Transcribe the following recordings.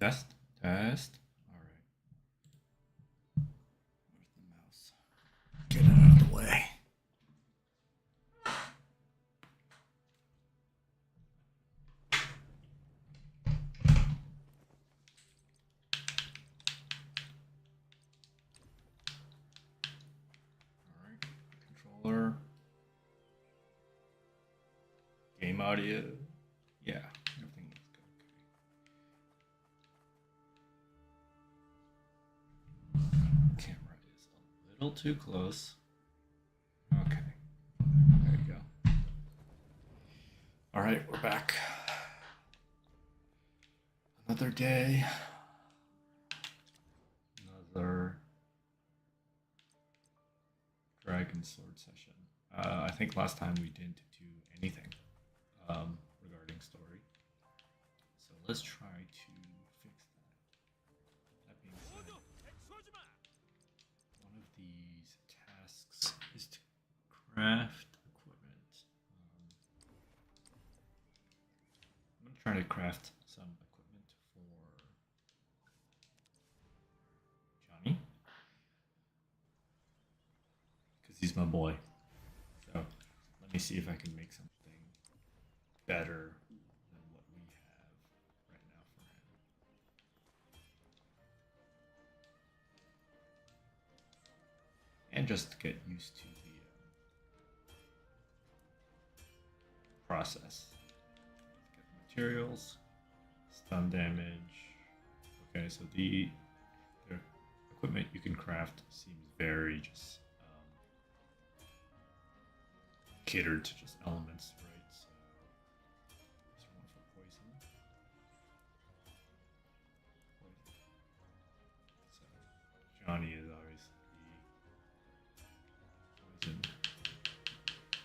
Test, test. All right. Where's the mouse? Get it out of the way. All right. Controller. Game audio. Yeah, everything looks good. Okay. Camera is a little too close. Okay. There you go. All right, we're back. Another day. Another DragonSword session. I think last time we didn't do anything regarding story. So let's try to fix that. That being said, one of these tasks is to craft equipment. I'm going to try to craft some equipment for Johnny. Because he's my boy. So let me see if I can make something better than what we have right now for him. And just get used to the process. Get materials, stun damage. Okay, so the equipment you can craft seems very just catered to just elements, right? So there's one for poison. So Johnny is obviously poison.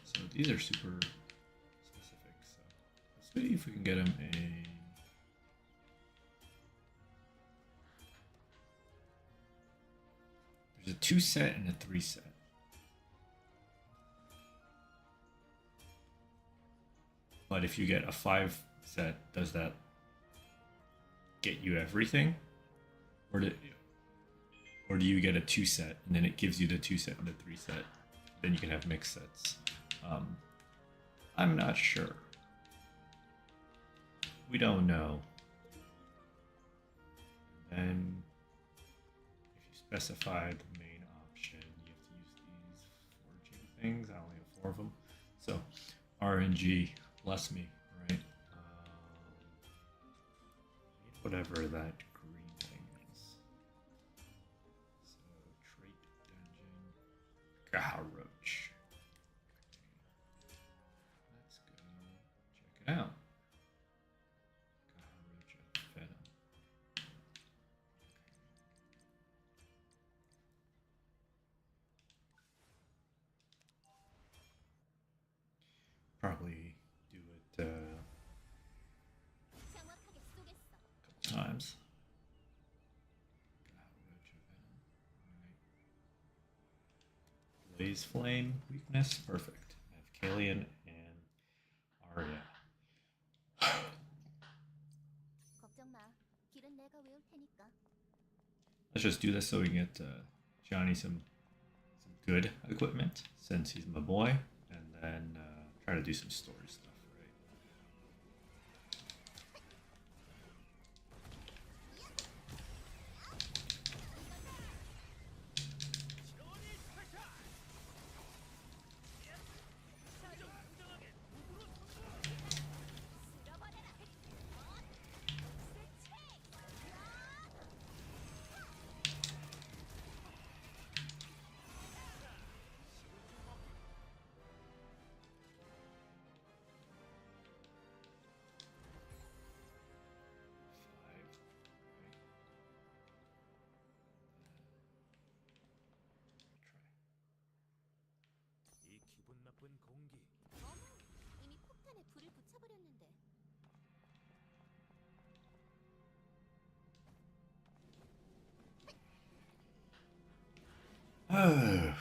So these are super specific. So let's see if we can get him a. There's a 2 set and a 3 set. But if you get a 5 set, does that get you everything? Or do you get a 2 set and then it gives you the 2 set and the 3 set? Then you can have mixed sets. I'm not sure. We don't know. And if you specify the main option, you have to use these forging things. I only have 4 of them. So RNG. Bless me, right? Whatever that green thing is. So, trait dungeon. Gaharoach. Let's go check it out. Gaharoach of Venom. Probably do it a couple times. Blaze Flame weakness, perfect. I have Kalian and Arya. Let's just do this so we can get Johnny some good equipment since he's my boy, and then try to do some story stuff. Oh.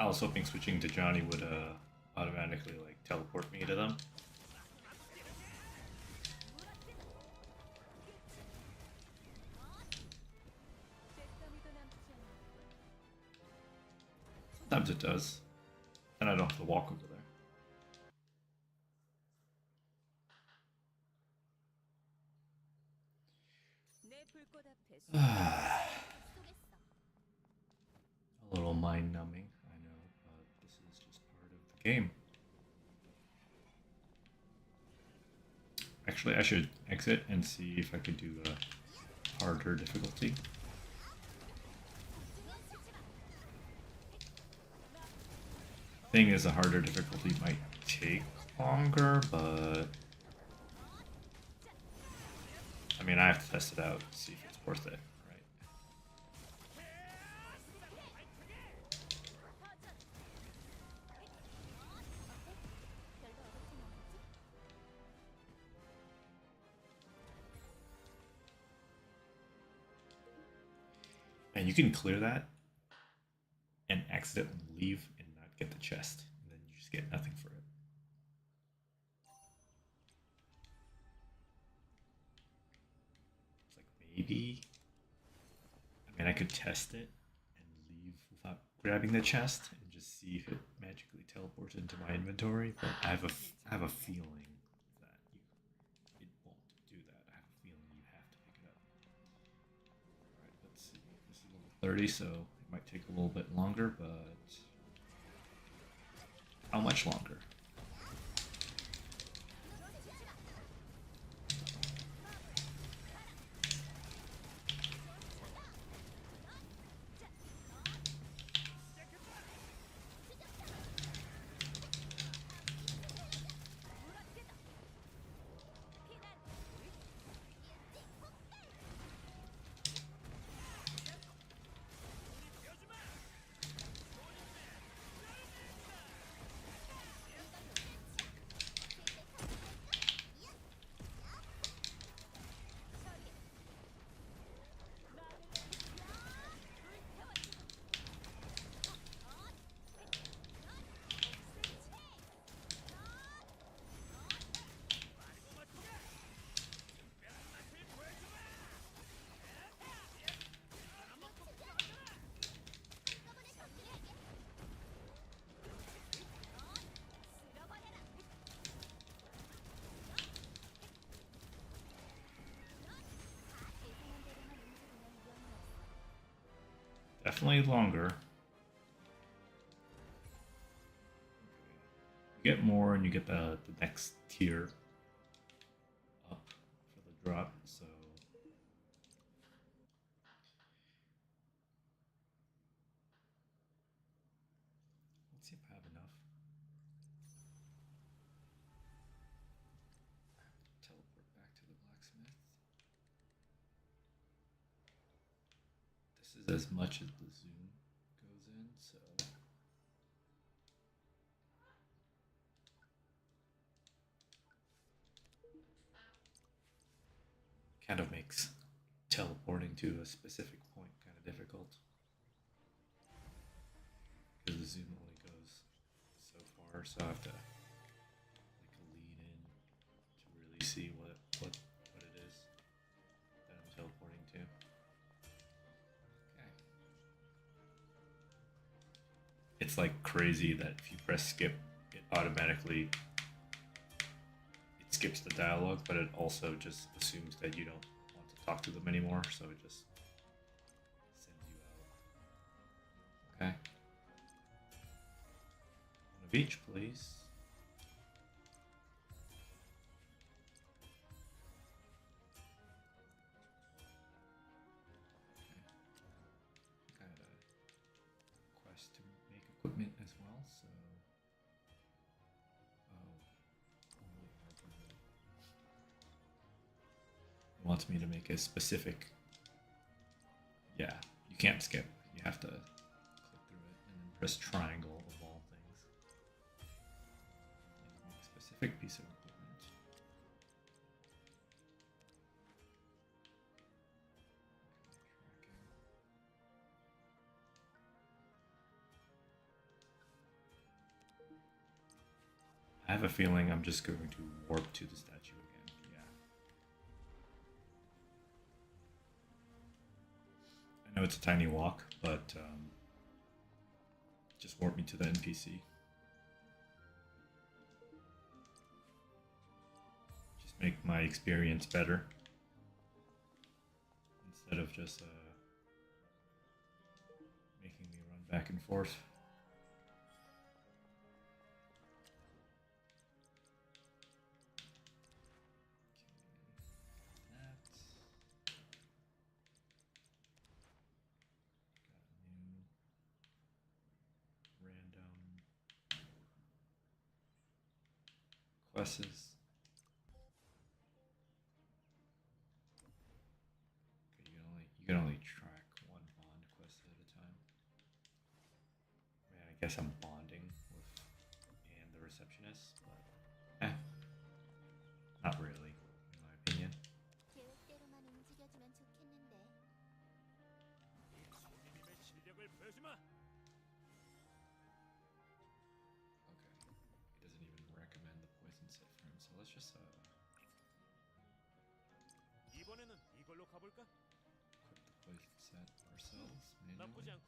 I was hoping switching to Johnny would automatically like teleport me to them. Sometimes it does, and I don't have to walk over there. A little mind numbing, I know, but this is just part of the game. Actually, I should exit and see if I could do a harder difficulty. Thing is, a harder difficulty might take longer, but I mean, I have to test it out, see if it's worth it, right? And you can clear that and accidentally leave and not get the chest, and then you just get nothing for it. It's like maybe, I mean, I could test it and leave without grabbing the chest and just see if it magically teleports into my inventory, but I have a feeling that it won't do that. I have a feeling you have to pick it up. Alright, let's see. This is level 30, so it might take a little bit longer, but how much longer? Definitely longer. You get more and you get the next tier up for the drop, so let's see if I have enough. Teleport back to the blacksmith. This is as much as the zoom goes in, so kind of makes teleporting to a specific point kind of difficult because the zoom only goes so far, so I have to like lean in to really see what it is that I'm teleporting to. Okay. It's like crazy that if you press skip, it automatically skips the dialogue, but it also just assumes that you don't want to talk to them anymore, so it just sends you out. Okay. One of each, please. Okay. Got a quest to make equipment as well, so it wants me to make a specific. Yeah, you can't skip. You have to click through it and then press triangle of all things. And make a specific piece of equipment. I have a feeling I'm just going to warp to the statue again. Yeah. I know it's a tiny walk, but just warp me to the NPC. Just make my experience better. Instead of just making me run back and forth. Quests. Okay, you can only track one bond quest at a time. Man, I guess I'm bonding with and the receptionist, but not really, in my opinion. 계획대로만 움직여주면 좋겠는데. 손님의 실력을 보여주마. Okay, it doesn't even recommend the poison set for him, so let's just 이번에는 이걸로 가볼까? equip the poison set ourselves 나쁘지 manually. 않고.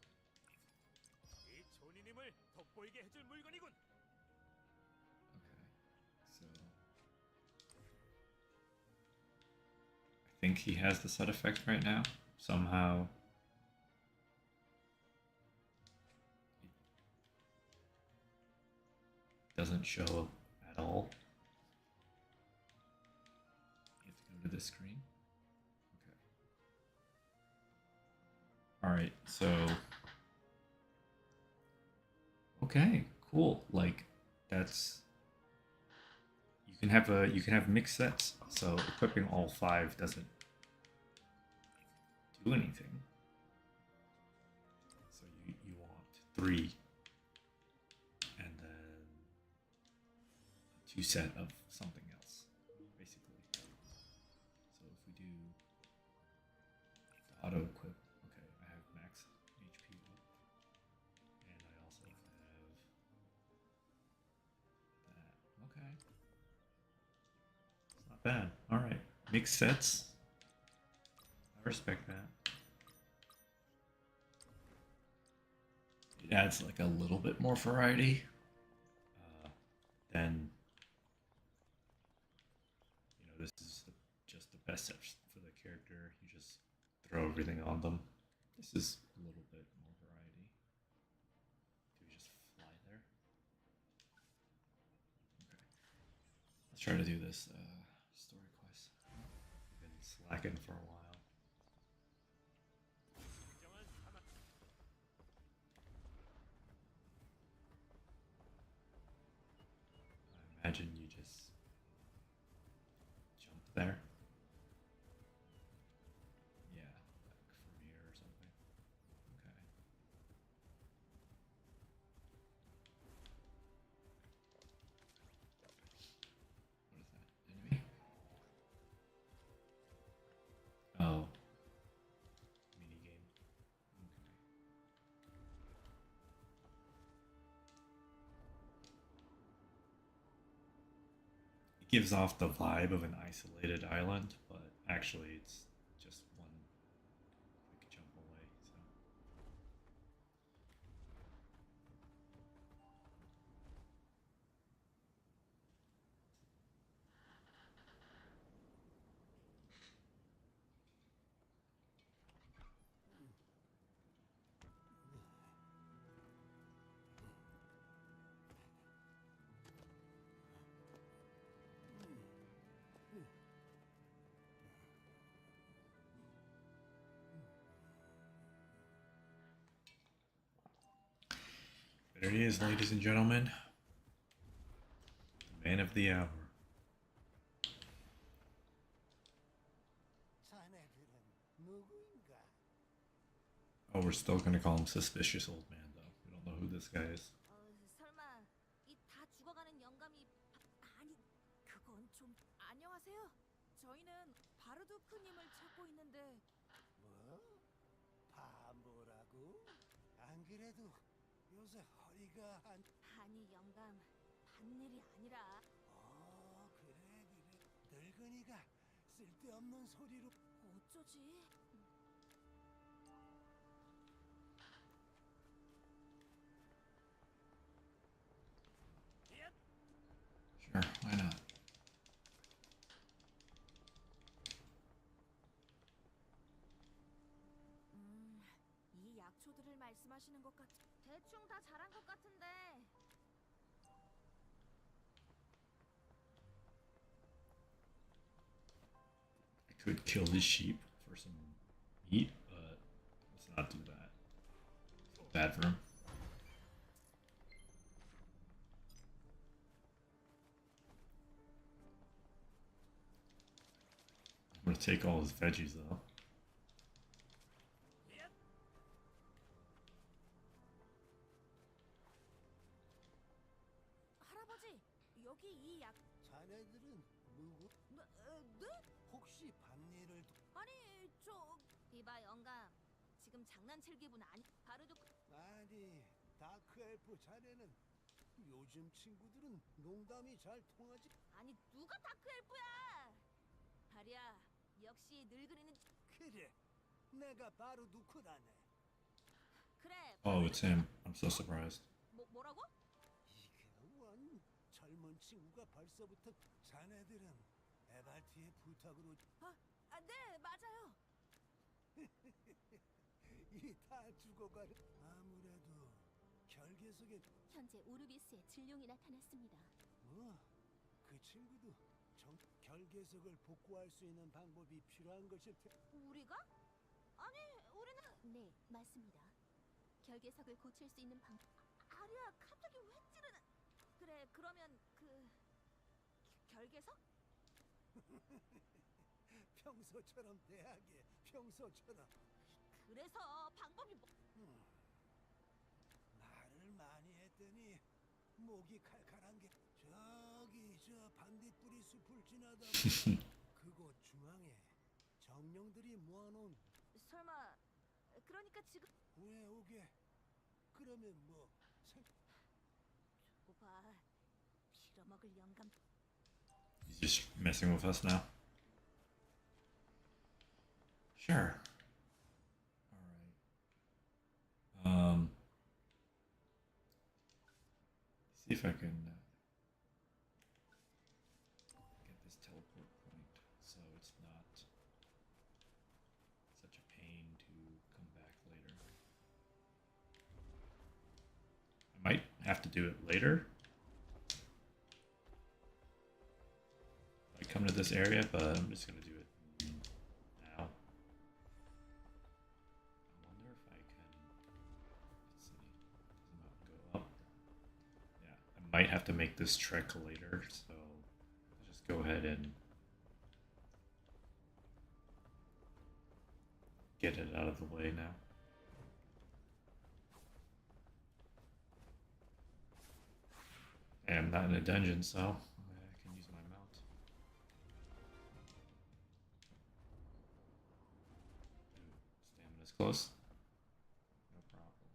이 존이님을 돋보이게 해줄 물건이군. Okay, so I think he has the set effect right now. Somehow it doesn't show at all. You have to go to this screen. Okay. Alright, so okay, cool. Like that's you can have mixed sets, so equipping all 5 doesn't do anything. So you want 3 and then a 2 set of something else, basically. So if we do the auto equip, okay, I have max HP up, and I also have that. Okay. It's not bad. Alright. Mixed sets. I respect that. It adds like a little bit more variety than, you know, this is just the best set for the character. You just throw everything on them. This is a little bit more variety. Do we just fly there? Okay. Let's try to do this story quest. We've been slacking for a while. 진정한 사막. I imagine you just jump there. Yeah, like from here or something. Okay. What is that? Enemy? Oh. Minigame. Okay. It gives off the vibe of an isolated island, but actually it's just one quick jump away, so. There he is, ladies and gentlemen. The man of the hour. 자네들은 누구인가? Oh, we're still gonna call him Suspicious Old Man, though. We don't know who this guy is. 설마 이 다 죽어가는 영감이 아니 그건 좀 안녕하세요. 저희는 바르두크님을 찾고 있는데 뭐? 바보라고? 안 그래도 요새 허리가 안... 아니 영감 일이 아니라. 그래. 늙은이가 쓸데없는 소리로. 어쩌지? Sure, why not? 이 약초들을 말씀하시는 것 같. 대충 다 잘한 것 같은데. I could kill this sheep for some meat, but let's not do that. Bad for him. I'm gonna take all his veggies though. 할아버지, 여기 이 약. 자네들은 누구? 네? 혹시 반일을 아니, 저. 이봐, 영감. 지금 장난칠 기분 아니. 바르도. 아니, 다크엘프 자네는 요즘 친구들은 농담이 잘 통하지. 아니, 누가 다크 엘프야? 다리야, 역시 늙은이는. 그래, 내가 바로 누구다네. 그래. Oh, it's him. I'm so surprised. 뭐라고? 이게 원 젊은 친구가 벌써부터. 자네들은 에발티의 부탁으로 네, 맞아요. 이 다 죽어가는. 아무래도 결계 속에 현재 오르비스의 진룡이 나타났습니다. 그 친구도 결계석을 복구할 수 있는 방법이 필요한 것일 테. 우리가? 아니, 우리는. 네, 맞습니다. 결계석을 고칠 수 있는 방. 아리야, 갑자기 왜 찌르는? 그래, 그러면 결계석? 평소처럼 대하게. 평소처럼. 그래서 방법이 뭐? 말을 많이 했더니 목이 칼칼한 게. 저기 저 반딧불이 숲을 지나다 보면 그곳 중앙에 정령들이 모아놓은. 설마 그러니까 지금. 왜 오게? 그러면 뭐 오빠 빌어먹을 영감. He's just messing with us now. Sure. Alright. See if I can get this teleport point so it's not such a pain to come back later. I might have to do it later. I come to this area, but I'm just gonna do it now. I wonder if I can. Let's see. Does the mountain go up? Yeah, I might have to make this trek later, so let's just go ahead and get it out of the way now. And I'm not in a dungeon, so I can use my mount. Stamina's close. No problem.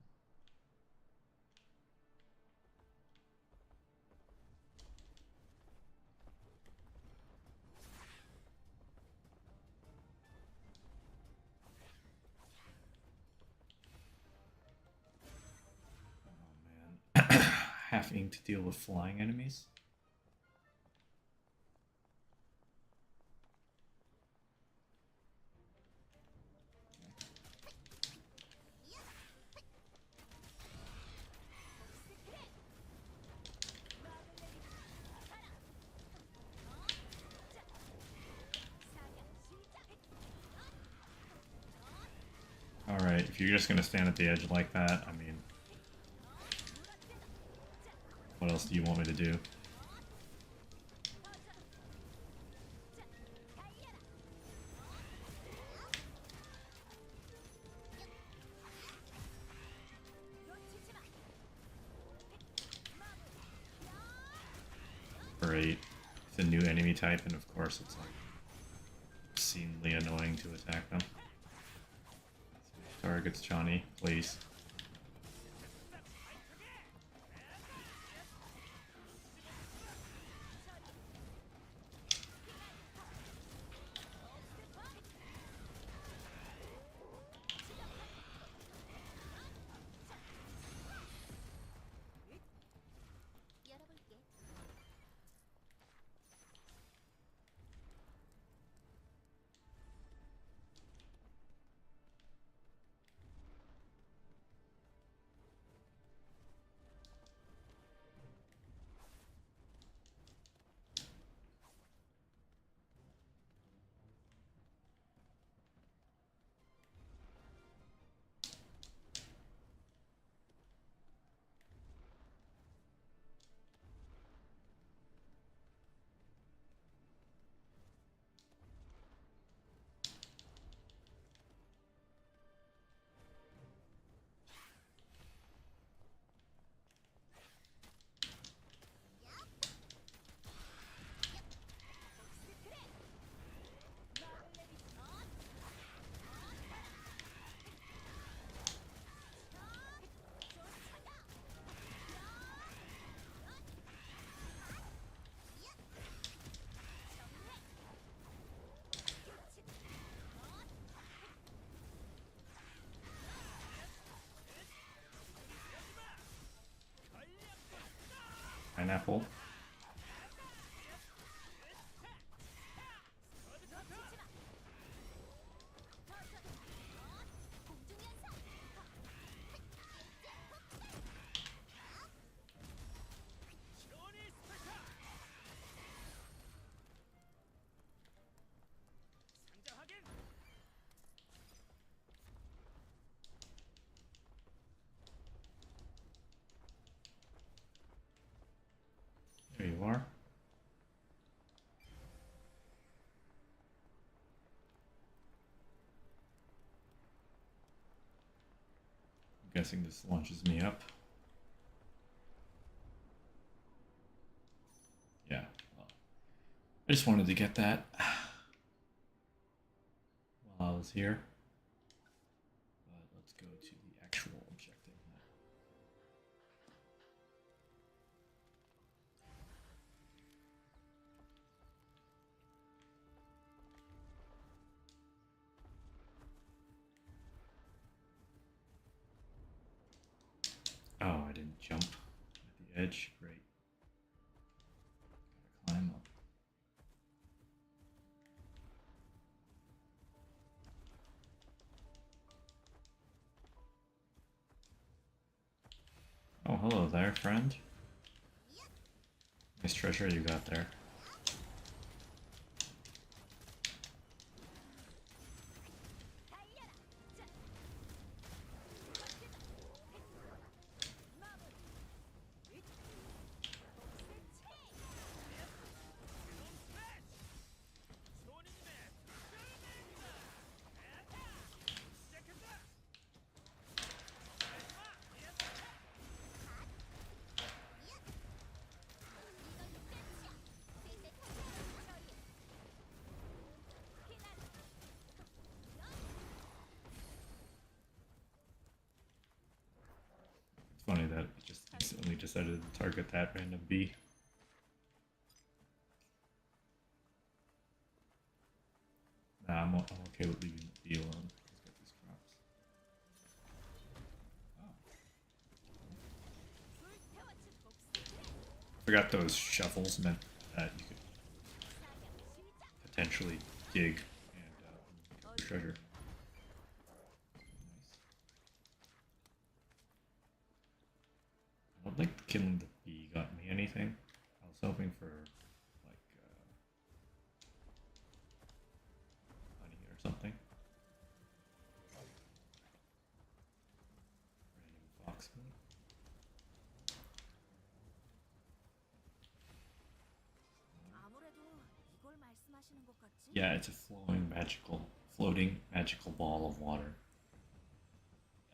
Oh man. Having to deal with flying enemies. Alright, if you're just gonna stand at the edge like that, I mean, what else do you want me to do? Great. It's a new enemy type, and of course it's like obscenely annoying to attack them. Targets Johnny, please. Pineapple. There you are. I'm guessing this launches me up. Yeah, well, I just wanted to get that while I was here. But let's go to the actual objective now. Oh, I didn't jump at the edge. Great. Gotta climb up. Oh, hello there, friend. Nice treasure you got there. It's funny that it just instantly decided to target that random bee. Nah, I'm okay with leaving the bee alone. Let's get these crops. Oh. Forgot those shovels meant that you could potentially dig and get treasure. I don't think killing the bee got me anything. I was hoping for like honey or something. Random fox meat. Yeah, it's a floating magical ball of water.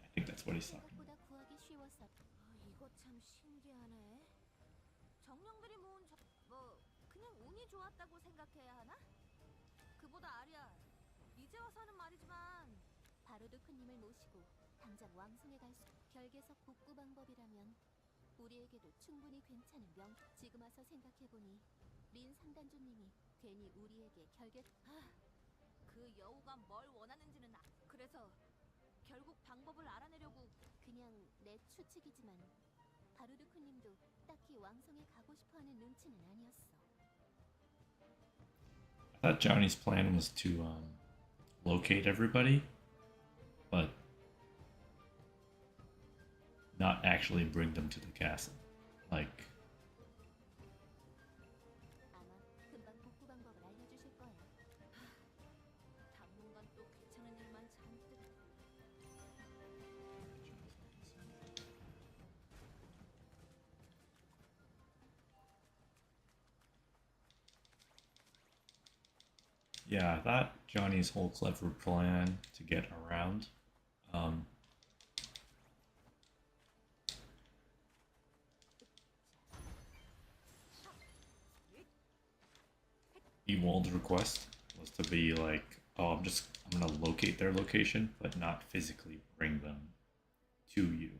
I think that's what he's talking about. 이거 참 신기하네. 정령들이 모은 뭐 그냥 운이 좋았다고 생각해야 하나? 그보다 아리야, 이제 와서는 말이지만 바로드크님을 모시고 당장 왕궁에 갈 수. 결계석 복구 방법이라면 우리에게도 충분히 괜찮은 명. 지금 와서 생각해보니 린 상단주님이 괜히 우리에게 그 여우가 뭘 원하는지는 그래서 결국 방법을 알아내려고. 그냥 내 추측이지만 바루드크님도 딱히 왕성에 가고 싶어하는 눈치는 아니었어. I thought Johnny's plan was to locate everybody, but not actually bring them to the castle. Like, 아마 금방 복구 방법을 알려주실 거야. 당분간 또 귀찮은 일만 잔뜩. yeah, I thought Johnny's whole clever plan to get around Ewald's request was to be like, oh, I'm gonna locate their location, but not physically bring them to you.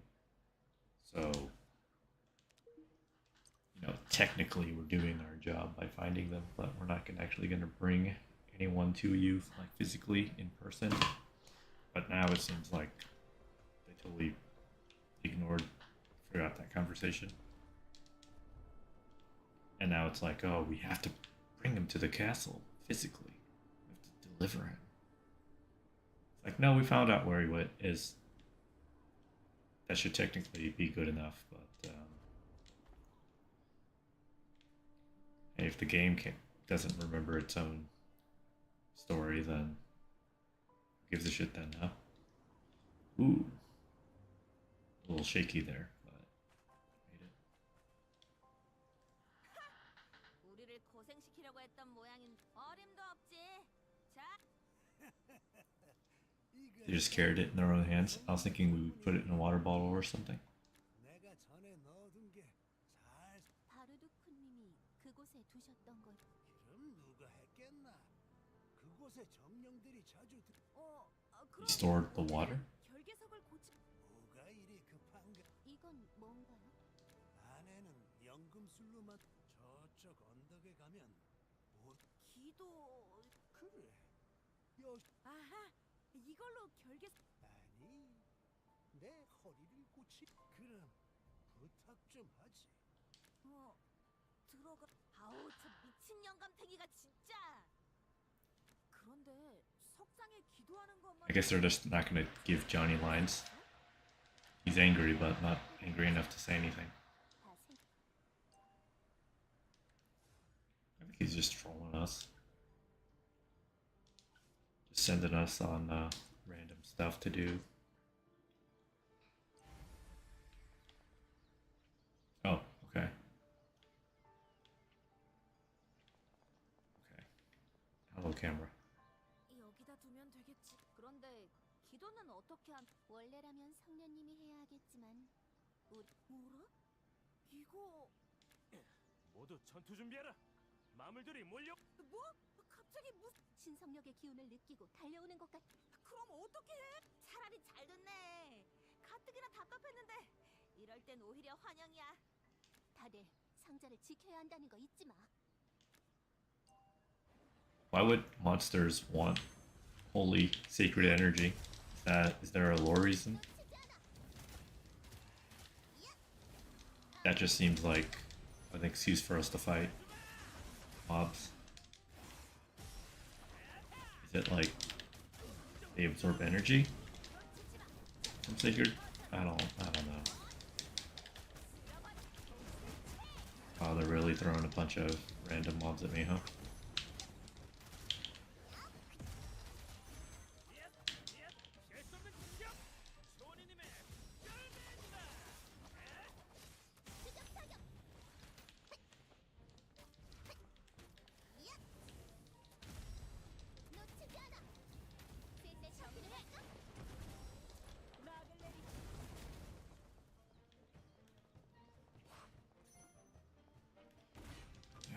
So, technically we're doing our job by finding them, but we're not actually gonna bring anyone to you like physically in person. But now it seems like they totally forgot that conversation. And now it's like, oh, we have to bring him to the castle physically. We have to deliver him. It's like, no, we found out where he is. That should technically be good enough, but hey, if the game doesn't remember its own story, then who gives a shit then, huh? Ooh. A little shaky there, but made it. 우리를 고생시키려고 했던 모양인 어림도 없지. 자, They just carried it in their own hands. I was thinking we would put it in a water bottle or something. 내가 전에 넣어둔 게 잘. 바르두크님이 그곳에 두셨던 것. 그럼 누가 했겠나? 그곳에 정령들이 자주 그럼 Stored the water? 결계석을 고치. 뭐가 이리 급한가? 이건 뭔가요? 안에는 연금술로만 저쪽 언덕에 가면 뭐 기도. 그래. 아하, 이걸로 결계. 아니 내 허리를 고치. 그럼 부탁 좀 하지. 들어가. 아우, 저 미친 영감탱이가 진짜. 그런데 석상에 기도하는 것만. I guess they're just not gonna give Johnny lines. He's angry, but not angry enough to say anything. I think he's just trolling us. Just sending us on random stuff to do. Oh, okay. Okay. Hello, camera. 여기다 두면 되겠지. 그런데 기도는 어떻게 한? 원래라면 성녀님이 해야 하겠지만. 뭐라? 이거 모두 전투 준비하라. 마물들이 몰려. 뭐? 갑자기 무슨 신성력의 기운을 느끼고 달려오는 것 같. 그럼 어떻게 해? 차라리 잘 됐네. 가뜩이나 답답했는데 이럴 땐 오히려 환영이야. 다들 상자를 지켜야 한다는 거 잊지 마. Why would monsters want holy sacred energy? Is there a lore reason? That just seems like an excuse for us to fight mobs. Is it like they absorb energy from sacred? I don't know. Oh, they're really throwing a bunch of random mobs at me, huh?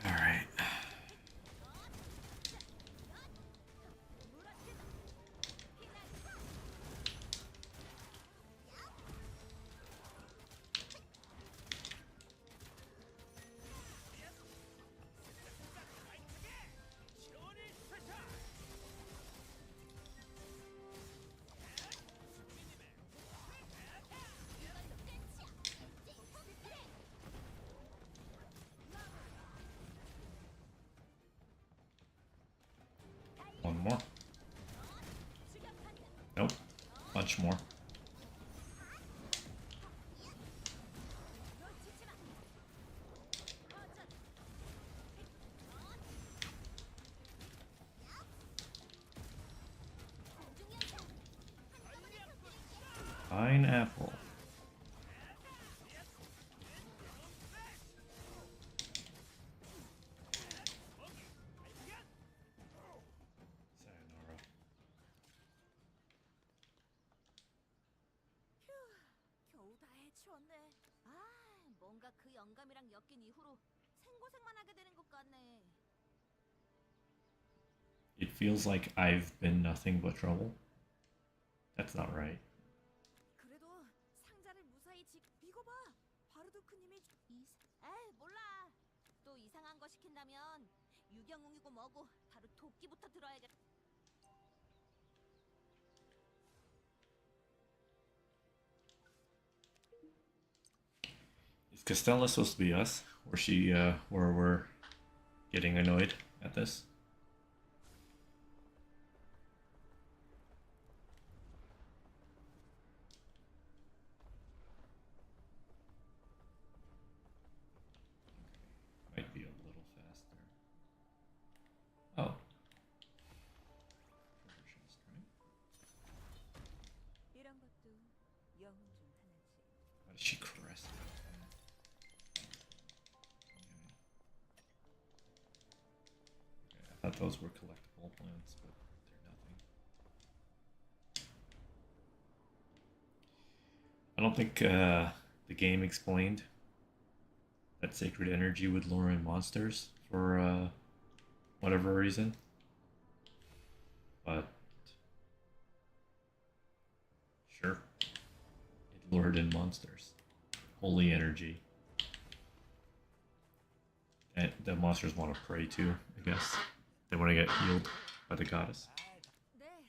Alright. One more. Nope. Bunch more. Pineapple. Sayonara. 겨우 다 해치웠네. 뭔가 그 영감이랑 엮인 이후로 생고생만 하게 되는 것 같네. It feels like I've been nothing but trouble. That's not right. 그래도 상자를 무사히 이거 봐. 바르두크님이 몰라. 또 이상한 거 시킨다면 유경웅이고 뭐고 바로 도끼부터 들어야겠. Is Castella supposed to be us? Or she, where we're getting annoyed at this? Might be a little faster. Oh. Treasure chest, right? 이런 것도 영웅 중 하나지. Why does she caress it? Okay, I thought those were collectible plants, but they're nothing. I don't think the game explained that sacred energy would lure in monsters for whatever reason. But sure, it lured in monsters. Holy energy. And the monsters want to pray too, I guess. They want to get healed by the goddess. 네,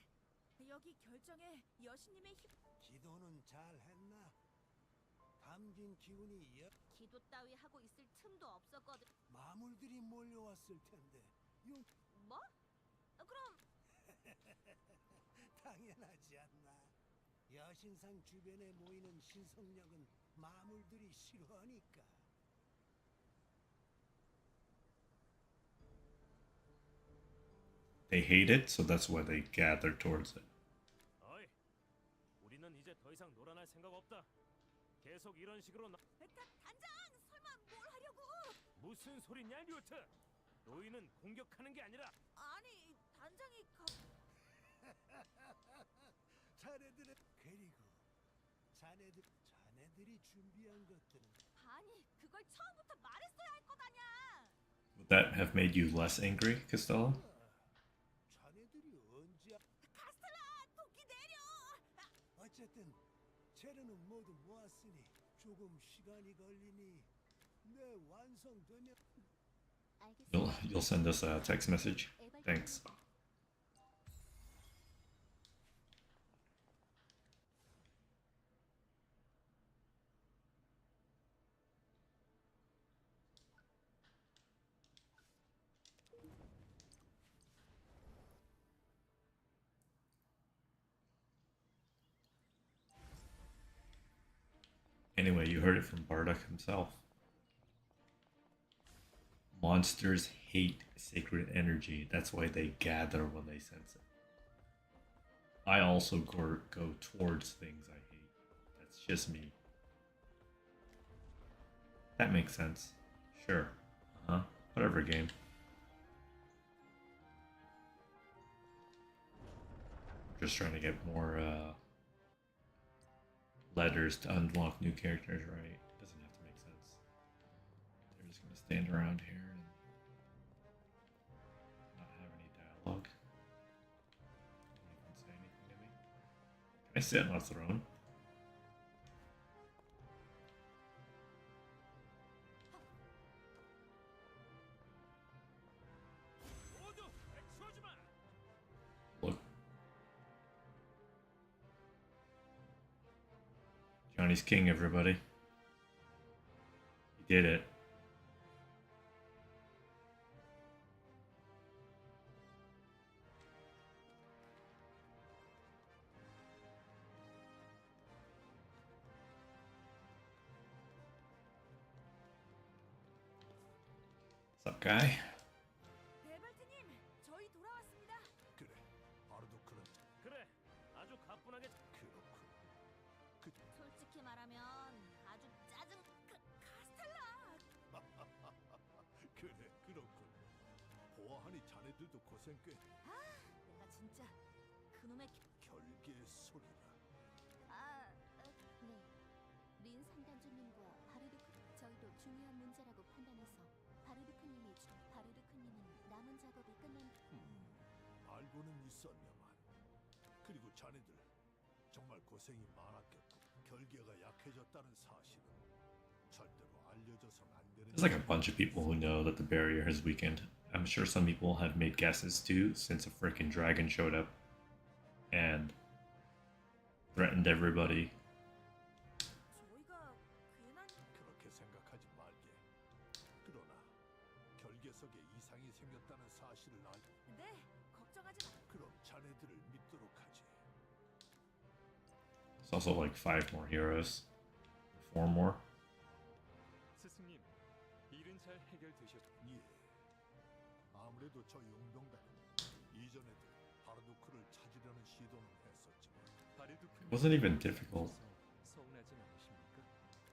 여기 결정에 여신님의 힘. 기도는 잘 했나? 담긴 기운이 기도 따위 하고 있을 틈도 없었거든. 마물들이 몰려왔을 텐데. 용 뭐? 그럼 당연하지 않나? 여신상 주변에 모이는 신성력은 마물들이 싫어하니까. They hate it, so that's why they gather towards it. 어이, 우리는 이제 더 이상 놀아날 생각 없다. 계속 이런 식으로 단장 설마 뭘 하려고? 무슨 소리냐, 류트? 노인은 공격하는 게 아니라 아니 단장이 자네들의 그리고 자네들이 준비한 것들은 아니 그걸 처음부터 말했어야 할 거다냐. Would that have made you less angry, Costello? 자네들이 언제 카스텔라 도끼 내려. 어쨌든 재료는 모두 모았으니 조금 시간이 걸리니 내 완성되면 You'll send us a text message. Thanks. Anyway, you heard it from Bardock himself. Monsters hate sacred energy. That's why they gather when they sense it. I also go towards things I hate. That's just me. That makes sense. Sure. Uh-huh. Whatever, game. Just trying to get more letters to unlock new characters, right? Doesn't have to make sense. They're just gonna stand around here and not have any dialogue. Don't even say anything to me. Can I sit on a throne? 모두 액수하지 마. Look. Johnny's king, everybody. He did it. What's up, guy? 베발트님 저희 돌아왔습니다. 그래 아르도크는 그래, 아주 가뿐하게. 그렇군. 솔직히 말하면 아주 짜증 카스텔라. 그래 그렇군. 보아하니 자네들도 고생 꽤 내가 진짜 그놈의 결계의 소리라. 네. 린 상단주님과 바르르크 저희도 중요한 문제라고 판단해서 바르르크님은 남은 작업이 끝난 알고는 있었냐만. 그리고 자네들 정말 고생이 많았겠고 결계가 약해졌다는 사실은 절대로 알려져선 안 되는. There's like a bunch of people who know that the barrier has weakened. I'm sure some people have made guesses too, since a freaking dragon showed up and threatened everybody. 저희가 괜한 그렇게 생각하지 녀석에 이상이 생겼다는 사실을 알. 네, 걱정하지 마. 그럼 자네들을 믿도록 하지. It's also like 5 more heroes. 4 more. 스승님, 일은 잘 해결되셨. 예. 아무래도 저 용병단은 이전에도 바르두크를 찾으려는 시도는 했었지만 바르두크 It wasn't even difficult. 서운하진 않으십니까?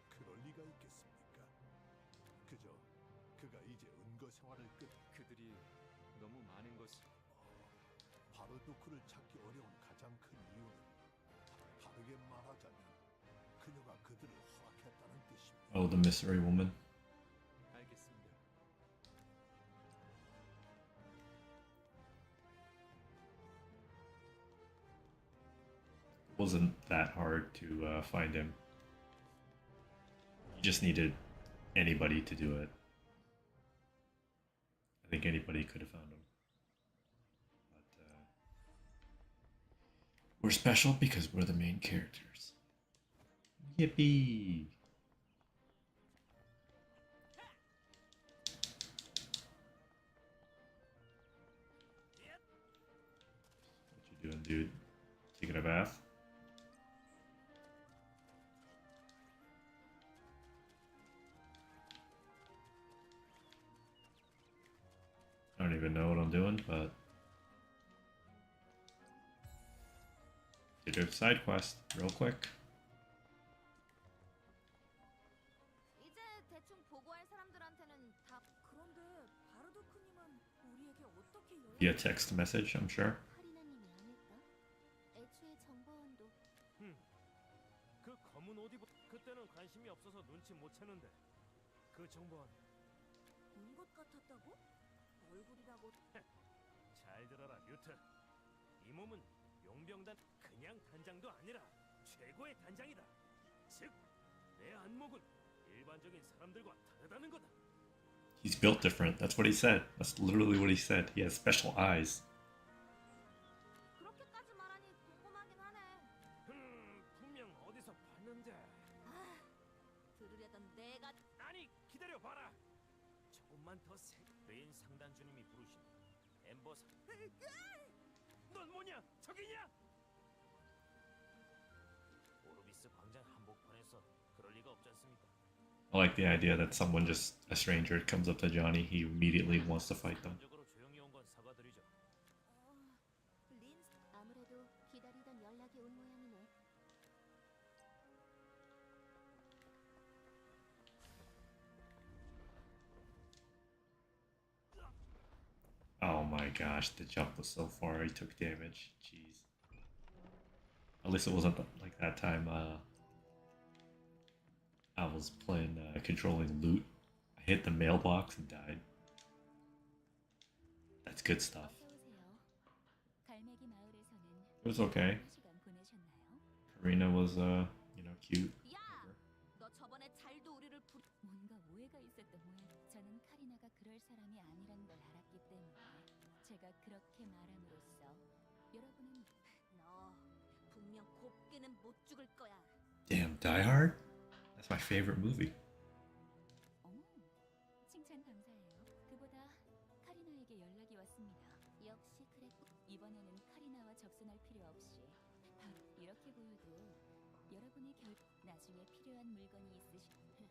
그럴 리가 있겠습니까? 그저 그가 이제 은거 생활을 끝. 그들이 너무 많은 것을. 바르두크를 찾기 어려운 가장 큰 이유는 다르게 말하자면 그녀가 그들을 허락했다는 뜻입니다. Oh, the mystery woman. 알겠습니다. It wasn't that hard to find him. You just needed anybody to do it. I think anybody could have found him. But we're special because we're the main characters. Yippee! What you doing, dude? Taking a bath? I don't even know what I'm doing, but did a side quest real quick. 이제 대충 보고할 사람들한테는 다. 그런데 바르도크님은 우리에게 어떻게 Via text message, I'm sure. 카리나님이 아닐까? 애초에 정보원도 그 검은 옷 입은 그때는 관심이 없어서 눈치 못 채는데 그 정보원 본것 같았다고? 얼굴이라고. 잘 들어라 뮤트. 이 몸은 용병단 그냥 단장도 아니라 최고의 단장이다. 즉 내 안목은 일반적인 사람들과 다르다는 거다. He's built different. That's what he said. That's literally what he said. He has special eyes. 그렇게까지 말하니 궁금하긴 하네. 분명 어디서 봤는데. 아, 들으려던 내가. 아니 기다려 봐라. 조금만 더 세. 레인 상단주님이 부르신 엠버 상. 넌 뭐냐? 적이냐? 오르비스 광장 한복판에서 그럴 리가 없지 않습니까? I like the idea that someone just, a stranger, comes up to Johnny. He immediately wants to fight them. 적으로 조용히 온 건 사과드리죠. 린 아무래도 기다리던 연락이 온 모양이네. Oh my gosh, the jump was so far. He took damage. Jeez. At least it wasn't like that time I was playing controlling loot. I hit the mailbox and died. That's good stuff. 갈매기 마을에서는 It was okay. 시간 보내셨나요? Karina was, cute. 야, 너 저번에 잘도 우리를 뭔가 오해가 있었던 모양. 저는 카리나가 그럴 사람이 아니란 걸 알았기 때문에 제가 그렇게 말함으로써 여러분은 너 분명 곱게는 못 죽을 거야. Damn, Die Hard? That's my favorite movie. 칭찬 감사해요. 그보다 카리나에게 연락이 왔습니다. 역시 그랬고 이번에는 카리나와 접선할 필요 없이 바로 이렇게 보여도 여러분이 나중에 필요한 물건이 그냥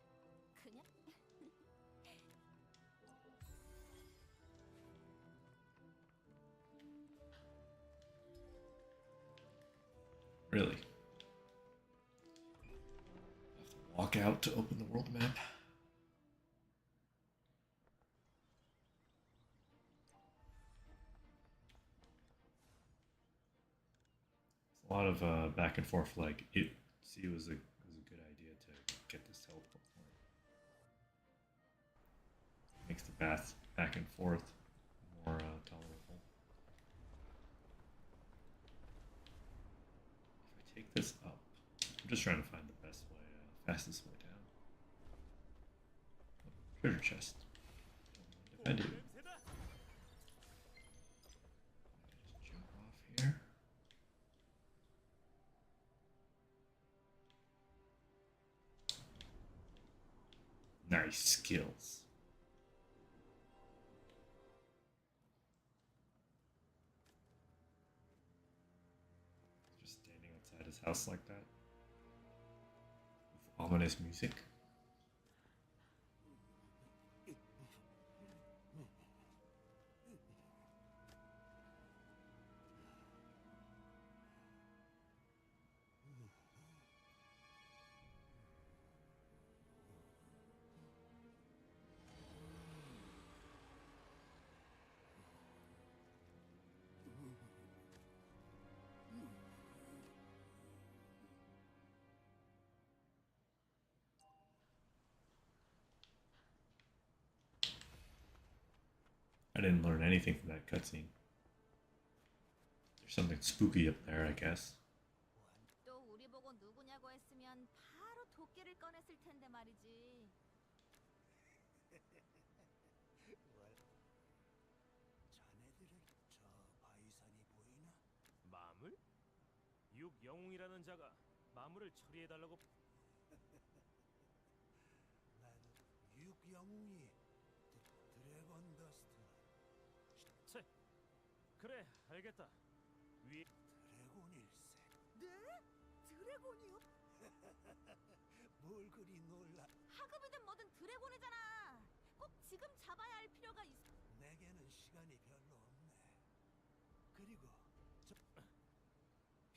Really? Walk out to open the world map. A lot of back and forth. Like it was a good idea to get this teleport point. Makes the path back and forth more tolerable. If I take this up, I'm just trying to find the best way, fastest way down. Oh, treasure chest. Don't mind if I do. 냄새다. Just jump off here. Nice skills. house like that. With ominous music. I didn't learn anything from that cutscene. There's something spooky up there, I guess. 또 우리 보고 누구냐고 했으면 바로 도끼를 꺼냈을 텐데 말이지. 자네들에게 저 바위산이 보이나? 마물? 육영웅이라는 자가 마물을 처리해달라고. 나도 육영웅이 드래곤 더스트 채. 그래, 알겠다. 위 드래곤일세. 네? 드래곤이요? 뭘 그리 놀라? 하급이든 뭐든 드래곤이잖아. 꼭 지금 잡아야 할 필요가 있어. 내게는 시간이 별로 없네. 그리고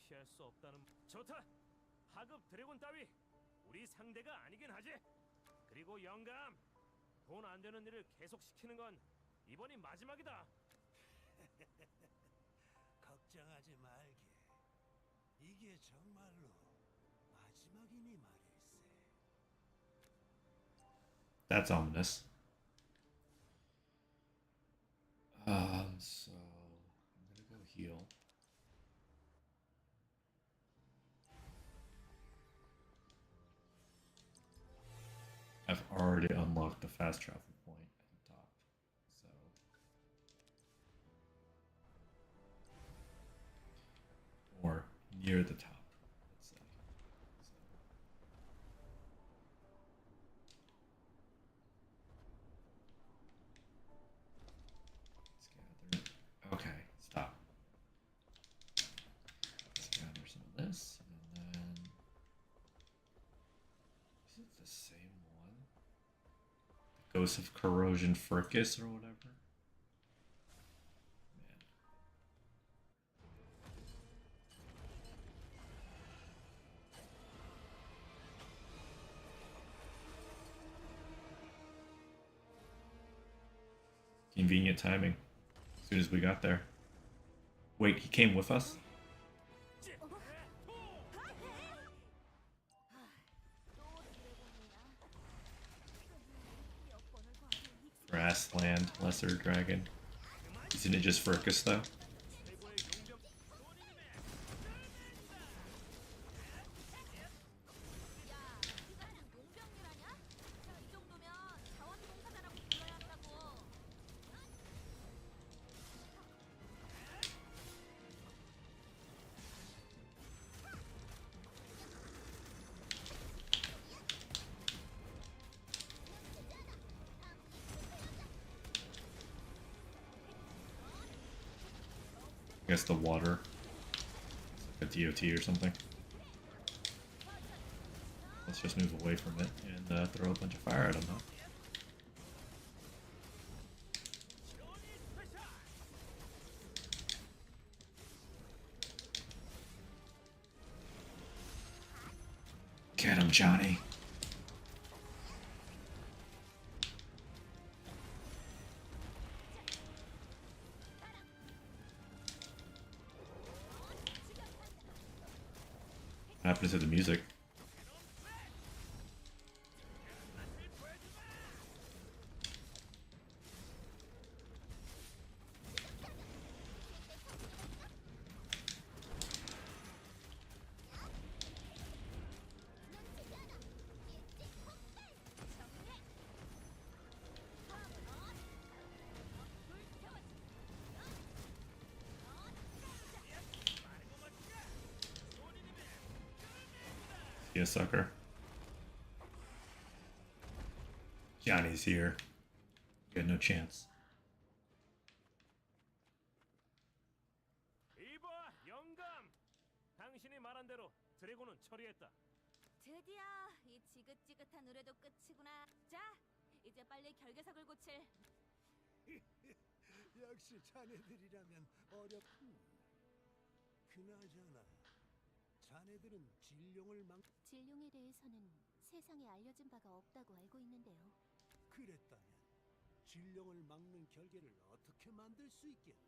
피할 수 없다는. 좋다. 하급 드래곤 따위 우리 상대가 아니긴 하지. 그리고 영감, 돈 안 되는 일을 계속 시키는 건 이번이 마지막이다. 걱정하지 말게. 이게 정말로 마지막이니 말일세. That's ominous. So I'm gonna go heal. I've already unlocked the fast travel point at the top, so or near the top, let's say. Let's gather. Okay, stop. Let's gather some of this, and then is it the same one? The Ghost of Corrosion Furcus or whatever. Man. Convenient timing. As soon as we got there. Wait, he came with us? Grassland, Lesser Dragon. Isn't it just Furcus though? I guess the water. It's like a DOT or something. Let's just move away from it and throw a bunch of fire at him, huh? Get him, Johnny. What happened to the music? You sucker. Johnny's here. You got no chance. 이봐, 영감. 당신이 말한 대로 드래곤은 처리했다. 드디어 이 지긋지긋한 의뢰도 끝이구나. 자, 이제 빨리 결계석을 고칠. 역시 자네들이라면 그나저나 자네들은 진룡을 진룡에 대해서는 세상에 알려진 바가 없다고 알고 있는데요. 그랬다면 진룡을 막는 결계를 어떻게 만들 수 있겠나?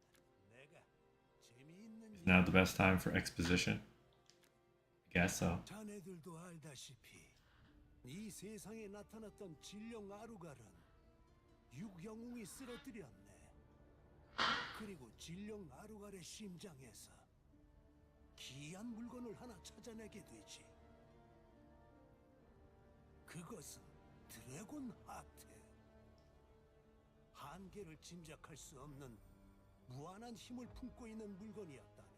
내가 재미있는 Is now the best time for exposition? I guess so. 자네들도 알다시피 이 세상에 나타났던 진룡 아루갈은 육영웅이 쓰러뜨렸네. 그리고 진룡 아루갈의 심장에서 기이한 물건을 하나 찾아내게 되지. 그것은 드래곤 하트. 한계를 짐작할 수 없는 무한한 힘을 품고 있는 물건이었다네.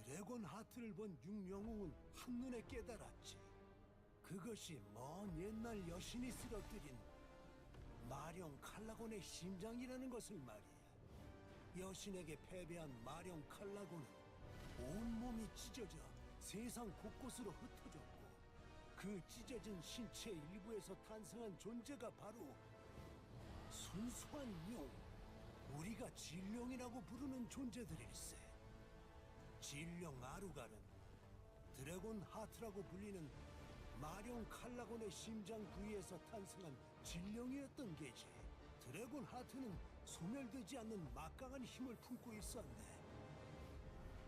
드래곤 하트를 본 육영웅은 한눈에 깨달았지. 그것이 먼 옛날 여신이 쓰러뜨린 마령 칼라곤의 심장이라는 것을 말이야. 여신에게 패배한 마령 칼라곤은 온몸이 찢어져 세상 곳곳으로 흩어졌고, 그 찢어진 신체 일부에서 탄생한 존재가 바로 순수한 용, 우리가 진룡이라고 부르는 존재들일세. 진룡 아루갈은 드래곤 하트라고 불리는 마룡 칼라곤의 심장 부위에서 탄생한 진룡이었던 게지. 드래곤 하트는 소멸되지 않는 막강한 힘을 품고 있었네.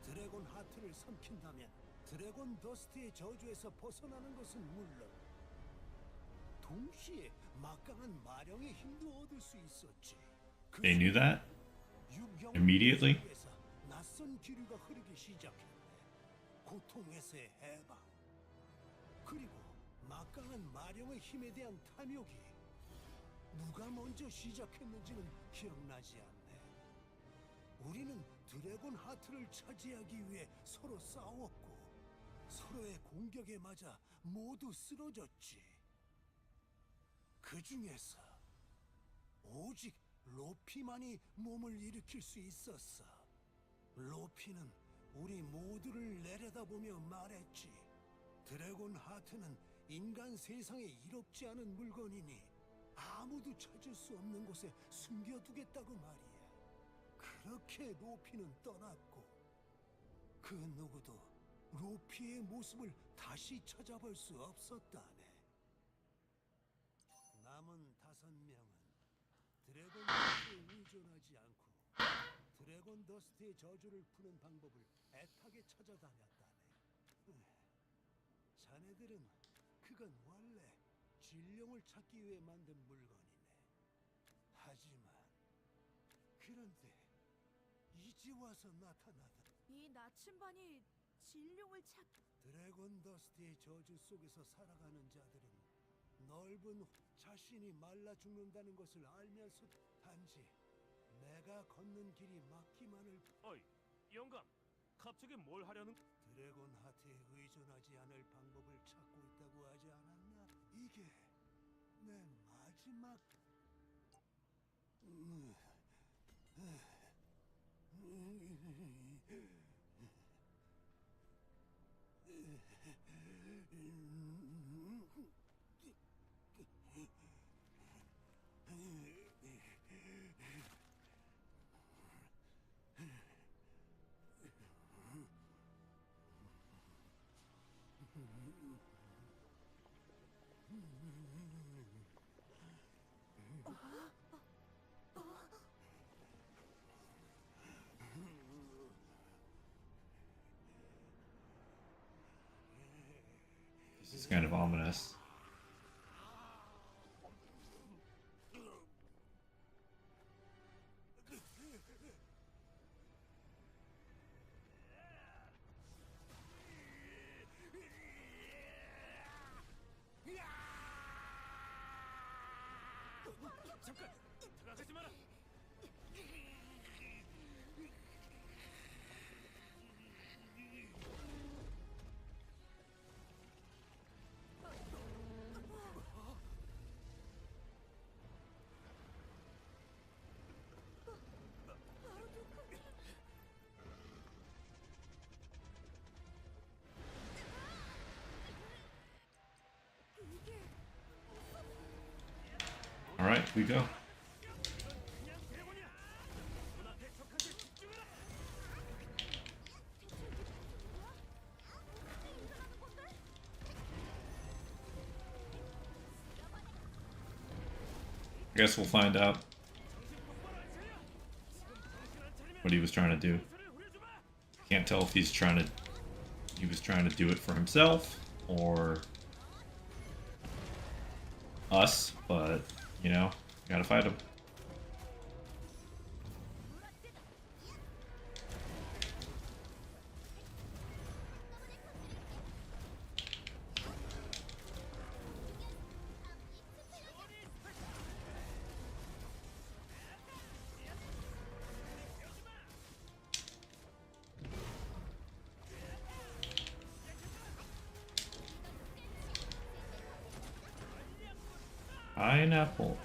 드래곤 하트를 삼킨다면 드래곤 더스트의 저주에서 벗어나는 것은 물론 동시에 막강한 마령의 힘도 얻을 수 있었지. They knew that immediately? 낯선 기류가 흐르기 시작했네. 고통에서의 해방, 그리고 막강한 마령의 힘에 대한 탐욕이 누가 먼저 시작했는지는 기억나지 않네. 우리는 드래곤 하트를 차지하기 위해 서로 싸웠고, 서로의 공격에 맞아 모두 쓰러졌지. 그 중에서 오직 로피만이 몸을 일으킬 수 있었어. 로피는 우리 모두를 내려다보며 말했지. 드래곤 하트는 인간 세상에 이롭지 않은 물건이니 아무도 찾을 수 없는 곳에 숨겨두겠다고 말이야. 그렇게 로피는 떠났고, 그 누구도 로피의 모습을 다시 찾아볼 수 없었다네. 남은 5명은 드래곤 더스트에 의존하지 않고 드래곤 더스트의 저주를 푸는 방법을 애타게 찾아다녔다네. 자네들은 그건 원래 진룡을 찾기 위해 만든 물건이네. 하지만 그런데 이제 와서 나타나다. 이 나침반이 진룡을 찾... 드래곤 더스트의 저주 속에서 살아가는 자들은 넓은 자신이 말라 죽는다는 것을 알면서 단지 내가 걷는 길이 맞기만을. 어이, 영감, 갑자기 뭘 하려는? 드래곤 하트에 의존하지 않을 방법을 찾고 있다고 하지 않았나? 이게 내 마지막... This is kind of ominous. 잠깐, 들어가지 마라. Alright, we go. 그냥 대본이야. 눈앞에 적한테 집중해라. I guess we'll find out what he was trying to do. Can't tell if he was trying to do it for himself or us, but you know, gotta fight him. Pineapple.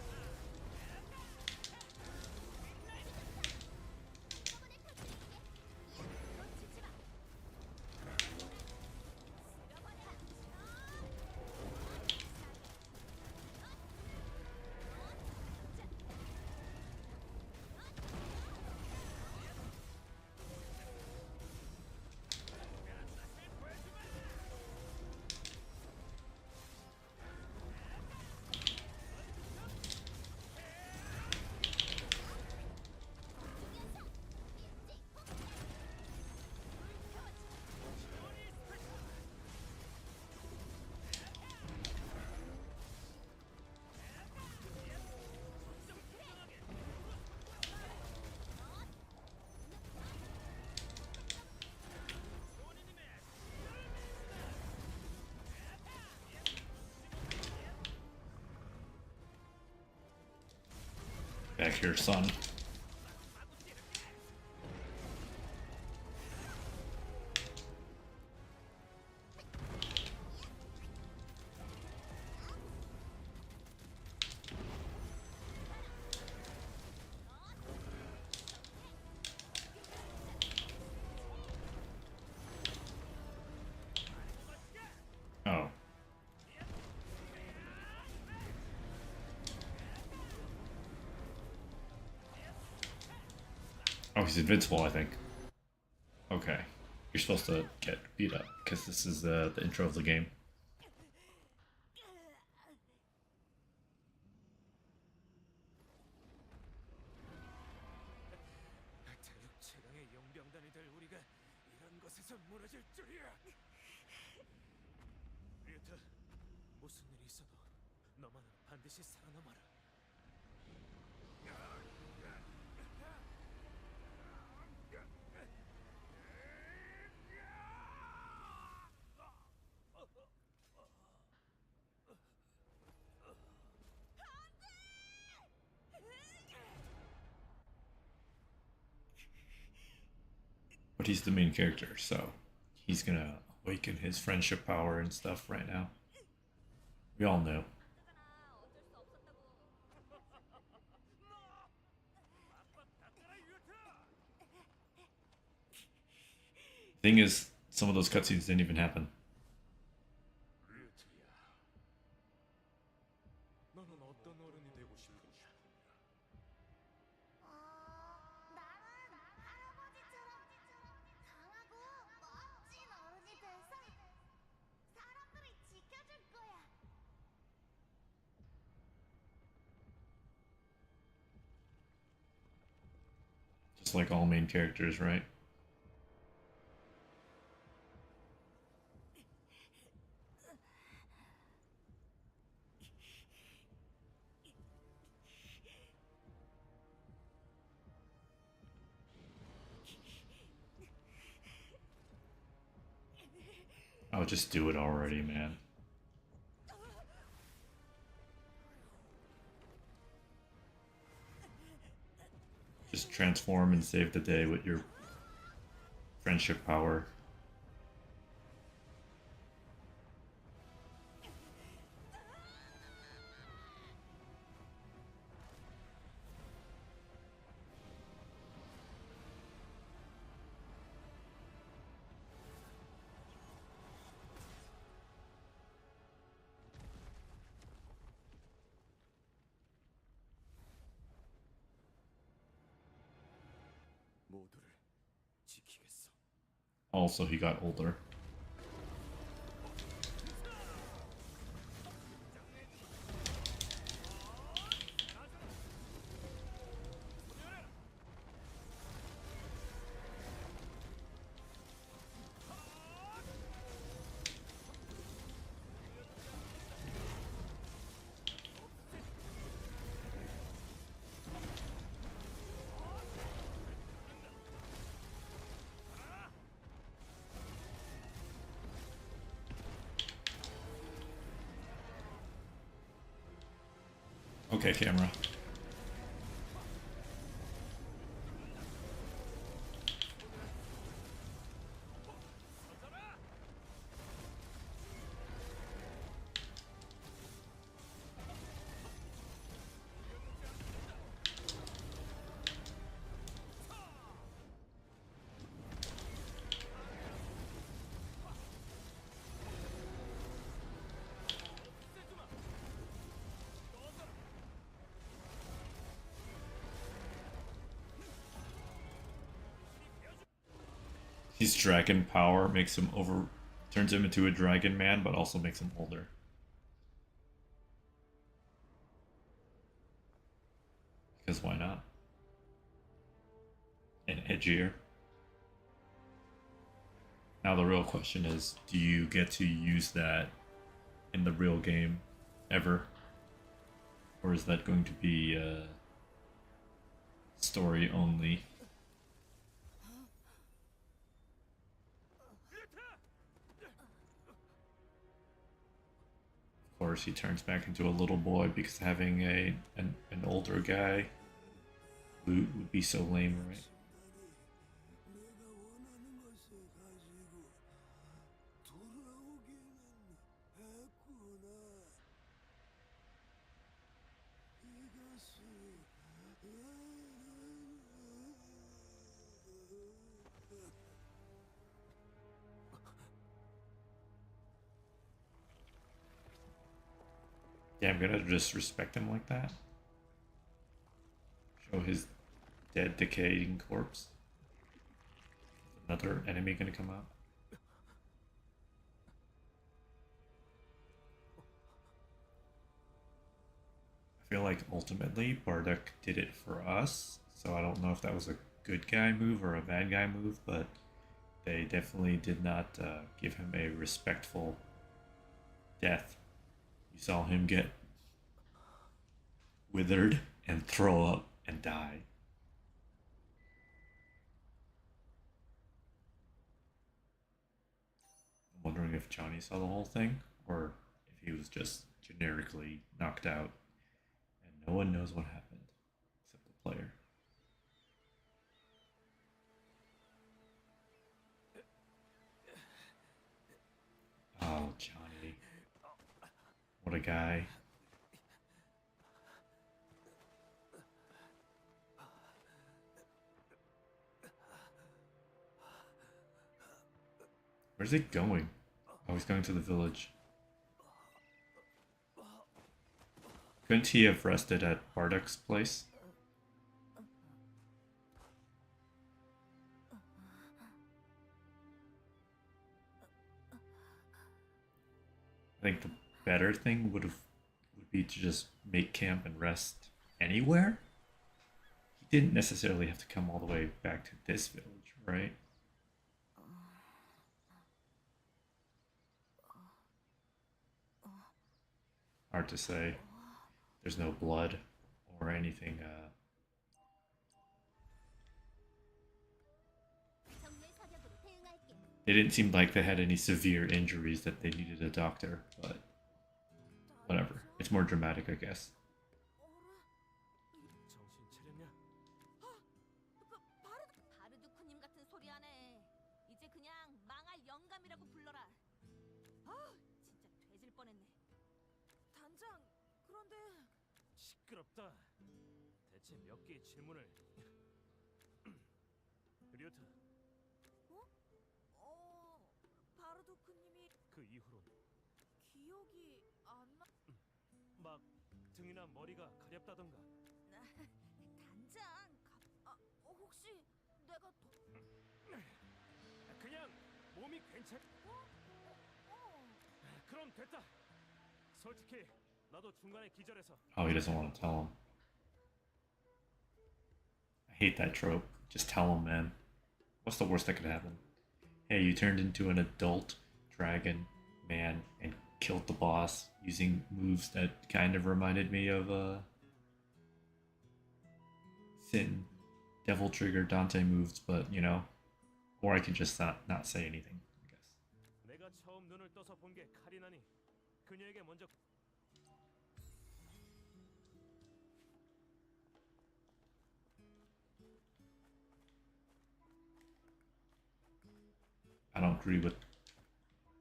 Back here, son. Oh. Oh, he's invincible, I think. Okay. You're supposed to get beat up, because this is the intro of the game. 대륙 최강의 용병단이 될 우리가 이런 것에서 무너질 줄이야. 리우트, 무슨 일이 있어도 너만은 반드시 살아남아라. But he's the main character, so he's gonna awaken his friendship power and stuff right now. We all know. Thing is, some of those cutscenes didn't even happen. 리우트야, 너는 어떤 어른이 되고 싶으냐? 나는 할아버지처럼 강하고 멋진 어른이 돼서 사람들이 지켜줄 거야. Just like all main characters, right? I'll just do it already, man. Just transform and save the day with your friendship power. Also, he got older. Okay, camera. His dragon power makes him turns him into a dragon man, but also makes him older. Because why not? And edgier. Now the real question is, do you get to use that in the real game ever? Or is that going to be story only? Of course, he turns back into a little boy because having an older guy would be so lame, right? 내가 원하는 것을 가지고 돌아오기는 했구나. 이것이 Yeah, I'm gonna just respect him like that. Show his dead, decaying corpse. Another enemy gonna come out? I feel like ultimately Bardock did it for us, so I don't know if that was a good guy move or a bad guy move, but they definitely did not give him a respectful death. You saw him get withered and throw up and die. I'm wondering if Johnny saw the whole thing or if he was just generically knocked out and no one knows what happened except the player. Oh, Johnny. What a guy. Where's he going? Oh, he's going to the village. Couldn't he have rested at Bardock's place? I think the better thing would be to just make camp and rest anywhere. He didn't necessarily have to come all the way back to this village, right? Hard to say. There's no blood or anything. It didn't seem like they had any severe injuries that they needed a doctor, but whatever. It's more dramatic, I guess. 정신 차렸냐? 바르두크님 같은 소리 하네. 이제 그냥 망할 영감이라고 불러라. 아, 진짜 돼질 뻔했네. 단장, 그런데 시끄럽다. 대체 몇 개의 질문을 류트, 바르두크님이 그 이후론 기억이 안 나. 막 등이나 머리가 가렵다던가. 단장, 혹시 내가 그냥 몸이 괜찮? 그럼 됐다. 솔직히 나도 중간에 기절해서 Oh, he doesn't want to tell him. I hate that trope. Just tell him, man. What's the worst that could happen? Hey, you turned into an adult dragon man and killed the boss using moves that kind of reminded me of Sin, Devil Trigger, Dante moves, but you know, or I can just not say anything, I guess. 내가 처음 눈을 떠서 본 게 카리나니 그녀에게 먼저 I don't agree with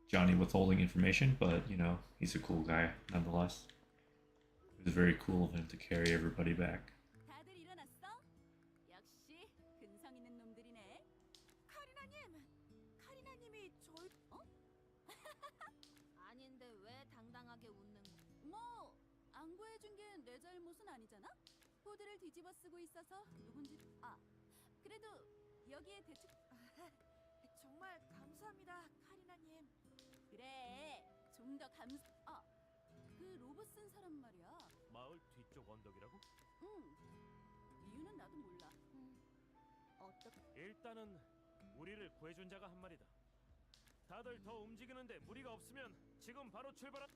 Johnny withholding information, but you know, he's a cool guy nonetheless. It was very cool of him to carry everybody back. 다들 일어났어? 역시 근성 있는 놈들이네. 카리나님이 저희 아닌데 왜 당당하게 웃는 거? 뭐 안 구해준 게 내 잘못은 아니잖아. 보드를 뒤집어 쓰고 있어서 누군지 그래도 여기에 대충 정말 감사합니다, 카리나님. 그래, 좀 더 그 로봇 쓴 사람 말이야. 마을 뒤쪽 언덕이라고? 이유는 나도 몰라. 어떻게? 일단은 우리를 구해준 자가 한 말이다. 다들 더 움직이는데 무리가 없으면 지금 바로 출발한.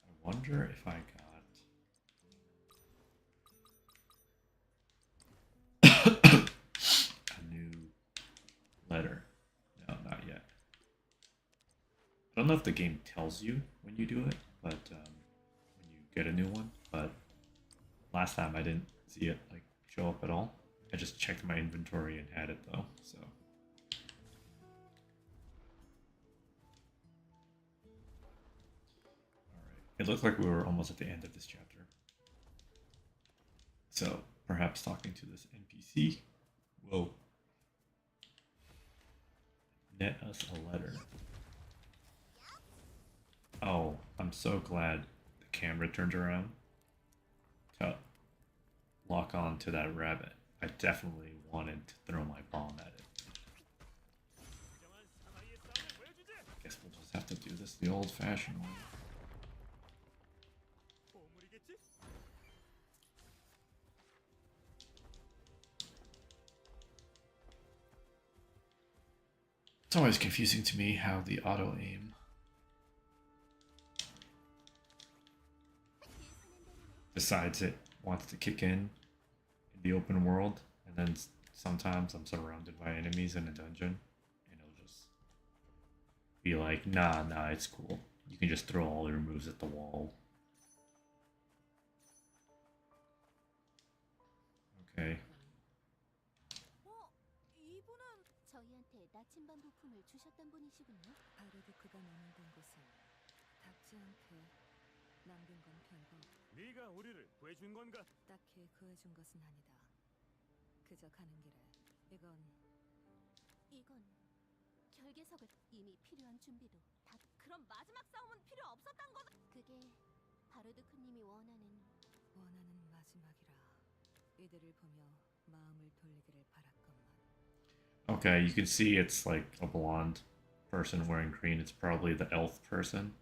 I wonder if I got a new letter. No, not yet. I don't know if the game tells you when you do it, but when you get a new one. But last time I didn't see it like show up at all. I just checked my inventory and had it though. So. It looked like we were almost at the end of this chapter. So perhaps talking to this NPC will net us a letter. Oh, I'm so glad the camera turned around to lock on to that rabbit. I definitely wanted to throw my bomb at it. Guess we'll just have to do this the old-fashioned way. 보물이겠지? It's always confusing to me how the auto aim decides it wants to kick in the open world, and then sometimes I'm surrounded by enemies in a dungeon, and it'll just be like, nah, it's cool. You can just throw all your moves at the wall. Okay. 이분은 저희한테 나침반 부품을 주셨던 분이시군요. 바르드크가 머물던 곳은 닿지 않게 남긴 건 별거 네가 우리를 구해준 건가? 딱히 구해준 것은 아니다. 그저 가는 길에 이건 결계석을 이미 필요한 준비도 다. 그럼 마지막 싸움은 필요 없었던 거다. 그게 바르드크님이 원하는 마지막이라. 이들을 보며 마음을 돌리기를 바랐건만. Okay, you can see it's like a blonde person wearing green. It's probably the elf person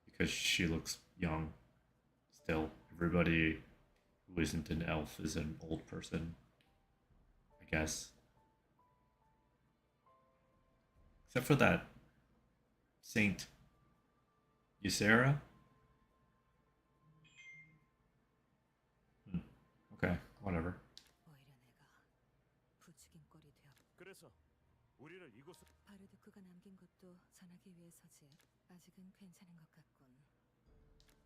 because she looks young still. Everybody who isn't an elf is an old person, I guess. Except for that Saint Ysera. Okay, whatever. 오히려 내가 부추긴 꼴이 되었. 그래서 우리를 이곳으로 바르드크가 남긴 것도 전하기 위해서지. 아직은 괜찮은 것 같군.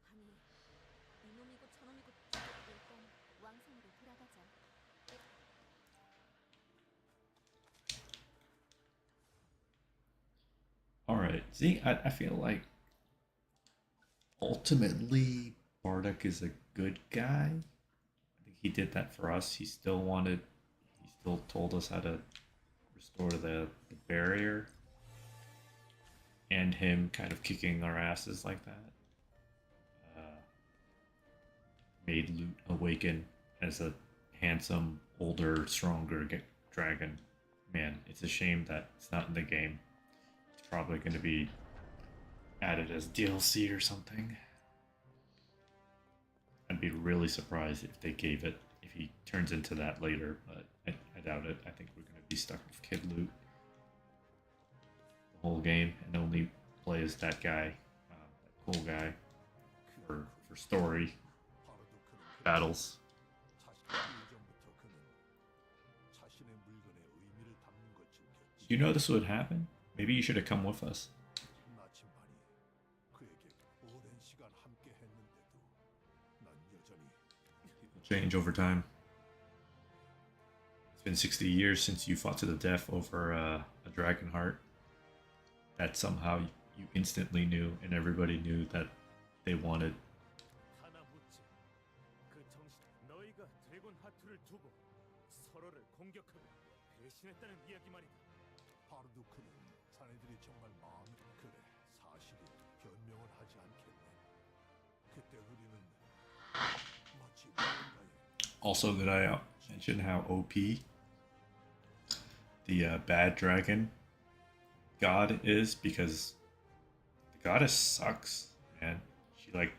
아니, 이놈이고 저놈이고 일단 왕성으로 돌아가자. Alright, see, I feel like ultimately Bardock is a good guy. I think he did that for us. He still told us how to restore the barrier. And him kind of kicking our asses like that made Lute awaken as a handsome, older, stronger dragon Man, it's a shame that it's not in the game. It's probably going to be added as DLC or something. I'd be really surprised if they gave it, if he turns into that later, but I doubt it. I think we're going to be stuck with Kid Loot the whole game and only play as that guy, that cool guy, for story battles. You know this would happen? Maybe you should have come with us. Change over time. It's been 60 years since you fought to the death over a dragon heart that somehow you instantly knew and everybody knew that they wanted. 하나 묻지. 그 정신 너희가 드래곤 하트를 두고 서로를 공격하고 배신했다는 이야기 말이다. 바르두크는 자네들이 정말 마음이 그래 사실이 변명을 하지 않겠네. 그때 우리는 마치 무언가에 Also, did I mention how OP the bad dragon god is? Because the goddess sucks, man. She like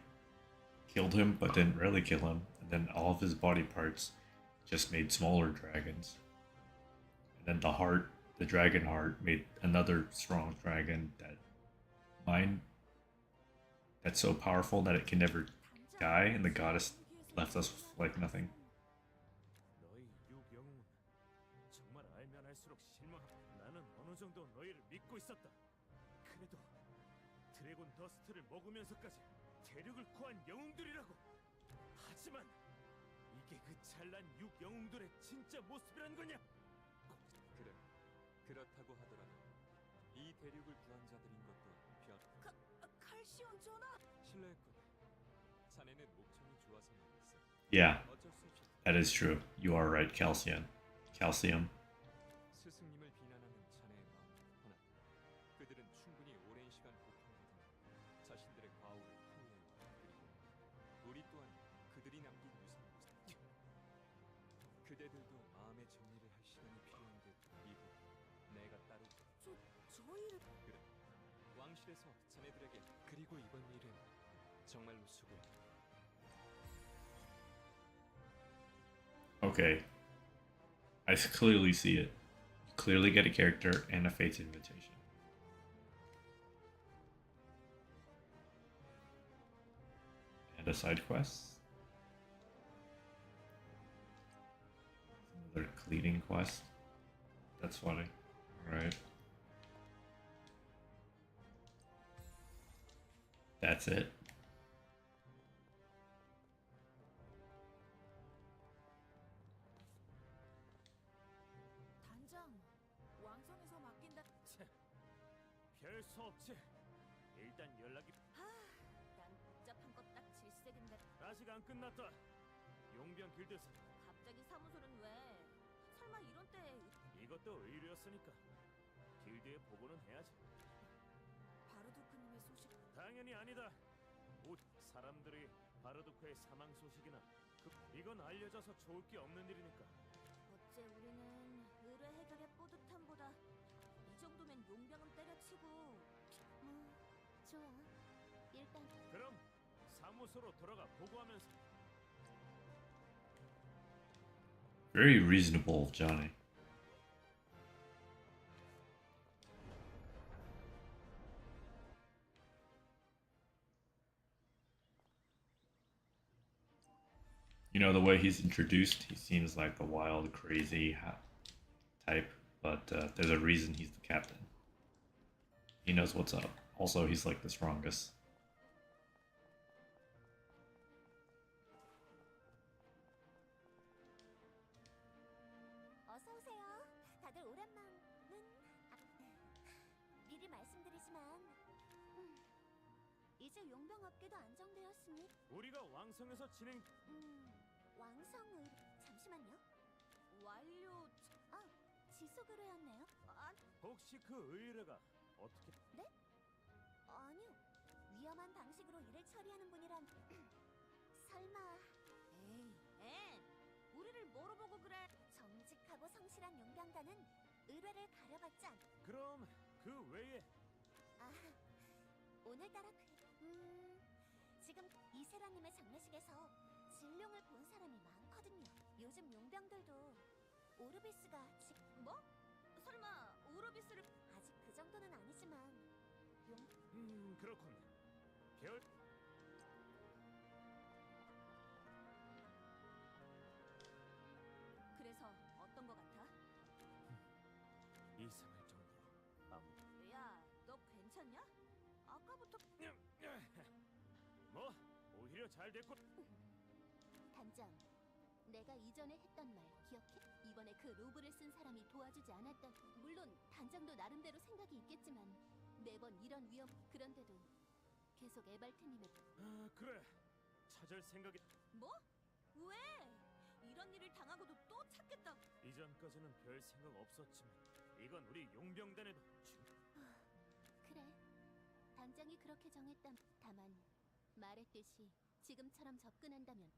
killed him, but didn't really kill him, and then all of his body parts just made smaller dragons. And then the heart, the dragon heart, made another strong dragon that's so powerful that it can never die, and the goddess left us with like nothing. 너희 육영웅은 정말 알면 알수록 실망. 나는 어느 정도 너희를 믿고 있었다. 그래도 드래곤 더스트를 먹으면서까지 대륙을 구한 영웅들이라고. 하지만 이게 그 찬란 육영웅들의 진짜 모습이란 거냐? 그래, 그렇다고 하더라도 이 대륙을 구한 자들인 것도 변. 칼시온 전하. 실례했군. 자네는 목청이 좋아서 말했어. Yeah, 어쩔 수 없이 that is true. You are right, Calcium. 스승님을 비난하는 자네의 마음. 허나 그들은 충분히 오랜 시간 고통받으며 자신들의 과오를 후회해왔다. 그리고 우리 또한 그들이 남긴 유산을 그대들도 마음의 정리를 할 시간이 필요한 듯 이후 내가 따로 저희를 그래 왕실에서 자네들에게 그리고 이번 일은 정말로 수고했다. Okay. I clearly see it. You clearly get a character and a fate's invitation. And a side quest. Another cleaning quest. That's funny. Alright. That's it. 단장 왕성에서 맡긴다. 별 수 없지. 일단 연락이 난 복잡한 거 딱 질색인데 아직 안 끝났다. 용병 길드사 갑자기 사무소는 왜? 설마 이런 때에 이것도 의뢰였으니까 길드에 보고는 해야지. 바르두크님의 소식 당연히 아니다. 사람들이 바르두크의 사망 소식이나 이건 알려져서 좋을 게 없는 일이니까. 어째 우리는 의뢰 해결의 뿌듯함보다 이 정도면 용병은 때려치고 좋아 일단 그럼 사무소로 돌아가 보고하면서. Very reasonable, Johnny. You know, the way he's introduced, he seems like a wild, crazy type, but there's a reason he's the captain. He knows what's up. Also, he's like the strongest. 어서 오세요. 다들 오랜만은 미리 말씀드리지만 이제 용병 업계도 안정되었으니 우리가 왕성에서 진행. 왕성을 잠시만요. 완료. 아, 지속 의뢰였네요. 혹시 그 의뢰가 어떻게? 네? 아니요. 위험한 방식으로 일을 처리하는 분이란 설마. 에이, 앤. 우리를 뭐로 보고 그래? 정직하고 성실한 용병단은 의뢰를 가려봤지 않... 그럼 그 외에 아, 오늘따라 지금 이세라님의 장례식에서 진룡을 본 사람이 많거든요. 요즘 용병들도 오르비스가 뭐? 설마 오르비스를... 아직 그 정도는 아니지만 그렇군. 계열 그래서 어떤 거 같아? 이상할 정도로 아무. 야, 너 괜찮냐? 아까부터... 뭐 오히려 잘 됐고. 단장, 내가 이전에 했던 말 기억해? 이번에 그 로브를 쓴 사람이 도와주지 않았던... 물론 단장도 나름대로 생각이 있겠지만 매번 이런 위험... 그런데도 계속 에발트님의... 아 그래. 찾을 생각이. 뭐? 왜? 이런 일을 당하고도 또 찾겠다... 이전까지는 별 생각 없었지만 이건 우리 용병단에도 그래, 단장이 그렇게 정했다. 다만 말했듯이 지금처럼 접근한다면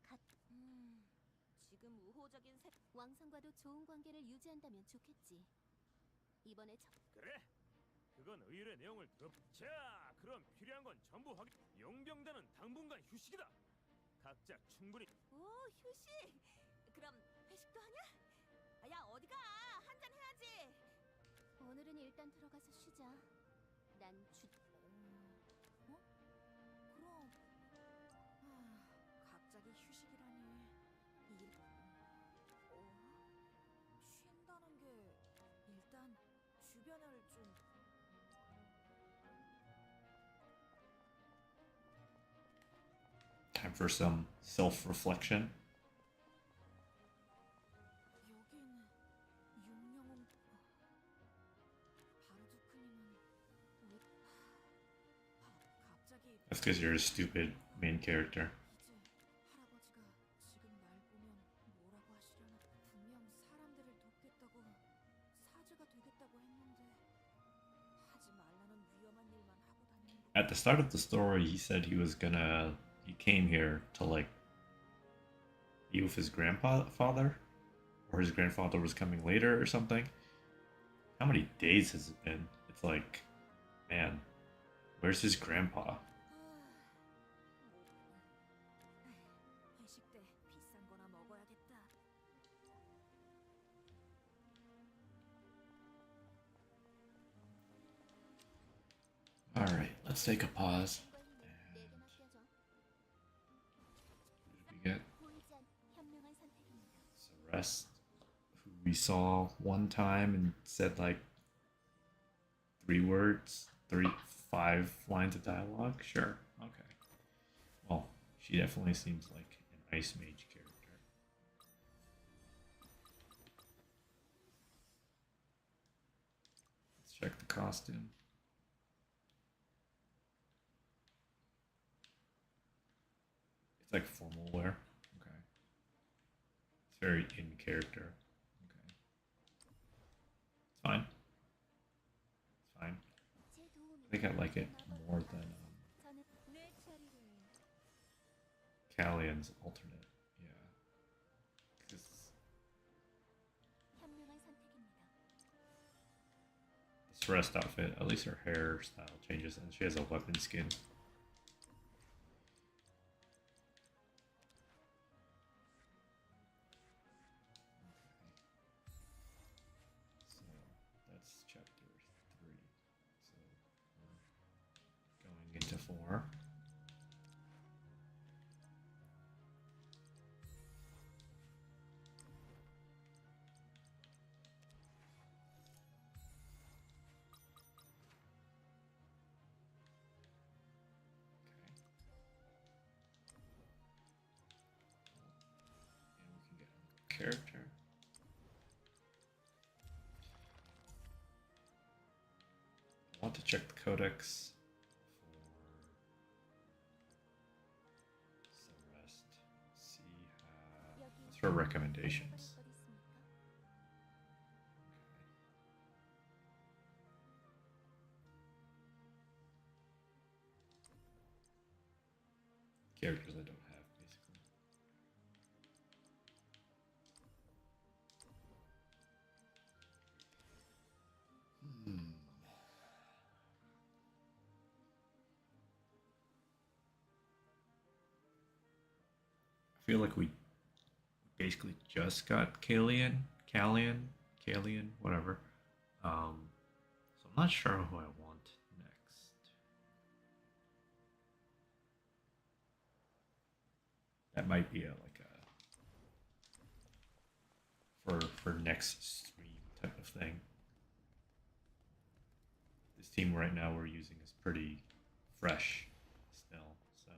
지금 우호적인 왕성과도 좋은 관계를 유지한다면 좋겠지. 이번에 그래. 그건 의뢰 내용을 들어. 자, 그럼 필요한 건 전부 확인. 용병단은 당분간 휴식이다. 각자 충분히. 오, 휴식! 그럼 회식도 하냐? 아, 야, 어디가? 한잔 해야지. 오늘은 일단 들어가서 쉬자. 난 어? 그럼 갑자기 휴식이라니. 쉰다는 게 일단 주변을 좀... Time for some self-reflection. 여긴 육령은... 바르두크님은 왜... 갑자기... That's because you're a stupid main character. 이제 할아버지가 지금 날 보면 뭐라고 하시려나. 분명 사람들을 돕겠다고 사제가 되겠다고 했는데 하지 말라는 위험한 일만 하고 다니는 거. At the start of the story, he said he came here to like be with his grandfather, or his grandfather was coming later or something. How many days has it been? It's like, man, where's his grandpa? 회식 때 비싼 거나 먹어야겠다. All right, let's take a pause. What did we get? Celeste, who we saw one time and said like 5 lines of dialogue. Sure, okay. Well, she definitely seems like an ice mage character. Let's check the costume. It's like formal wear. Okay. It's very in character. Okay. It's fine. It's fine. I think I like it more than Callian's alternate. Yeah. 'Cause the Celeste outfit, at least her hairstyle changes and she has a weapon skin. So that's chapter 3. So we're going into 4. And we can get a character. I want to check the codex for Celeste. See what's her recommendations. Characters I don't have, basically. feel like we basically just got Kalian, whatever. So I'm not sure who I want next. That might be for next stream type of thing. This team right now we're using is pretty fresh still, so.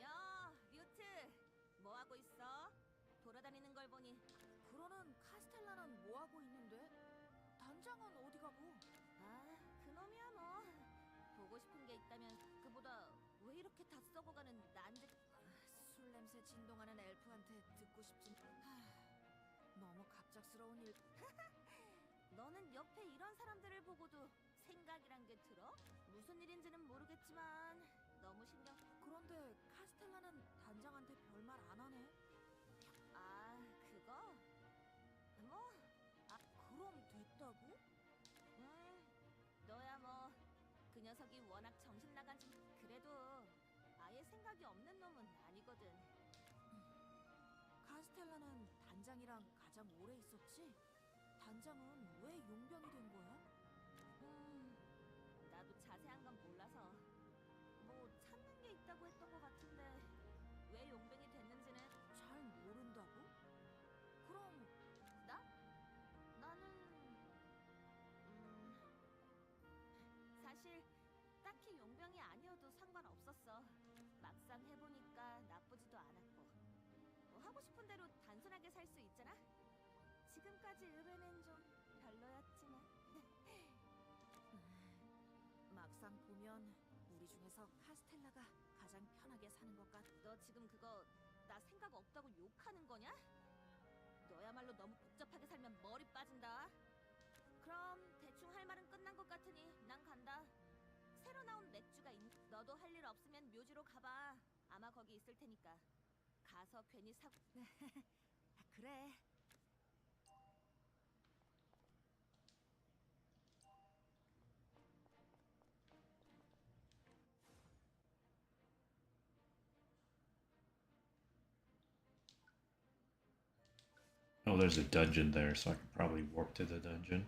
야, 뮤트. 뭐 하고 있어? 돌아다니는 걸 보니. 그러는 카스텔라는 뭐 하고 있는데? 단장은 어디 가고? 아, 그놈이야 뭐. 보고 싶은 게 있다면 그보다 왜 이렇게 다 썩어가는 난데. 술 냄새 진동하는 엘프한테 듣고 싶진. 너무 갑작스러운 일. 너는 옆에 이런 사람들을 보고도 생각이란 게 들어? 무슨 일인지는 모르겠지만 너무 신경. 그런데 카스텔라는 단장한테 별말 안 하네. 아, 그거? 뭐? 그럼 됐다고? 너야 뭐. 그 녀석이 워낙 정신 나간 지. 그래도 아예 생각이 없는 놈은 아니거든. 카스텔라는 단장이랑 가장 오래 있었지? 단장은 왜 용병이 된 거야? 나도 자세한 건 몰라서. 뭐 찾는 게 있다고 했던 것 같은데 왜 용병이 됐는지는. 잘 모른다고? 그럼 나? 나는 사실 딱히 용병이 아니어도 상관없었어. 막상 해보니까 나쁘지도 않았고 뭐 하고 싶은 대로 단순하게 살 수 있잖아. 지금까지 의뢰는 좀 별로였지만. 막상 보면 우리 중에서 카스텔라가 가장 편하게 사는 것 같. 너 지금 그거 나 생각 없다고 욕하는 거냐? 너야말로 너무 복잡하게 살면 머리 빠진다. 그럼 대충 할 말은 끝난 것 같으니 난 간다. 새로 나온 맥주가 너도 할 일 없으면 묘지로 가봐. 아마 거기 있을 테니까. 가서 괜히 사고. 그래. Oh, there's a dungeon there, so I could probably warp to the dungeon.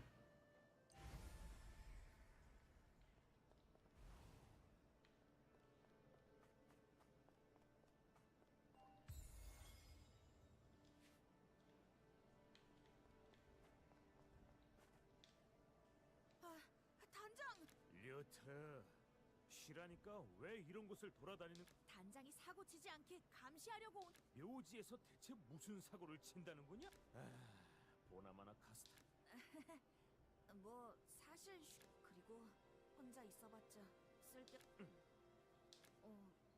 단장! 류트, 쉬라니까 왜 이런 곳을 돌아다니는? 단장이 사고 치지 않게 감시하려고 온. 묘지에서 대체 무슨 사고를 친다는 거냐? 보나마나 카스타. 뭐 사실 그리고 혼자 있어봤자 쓸데.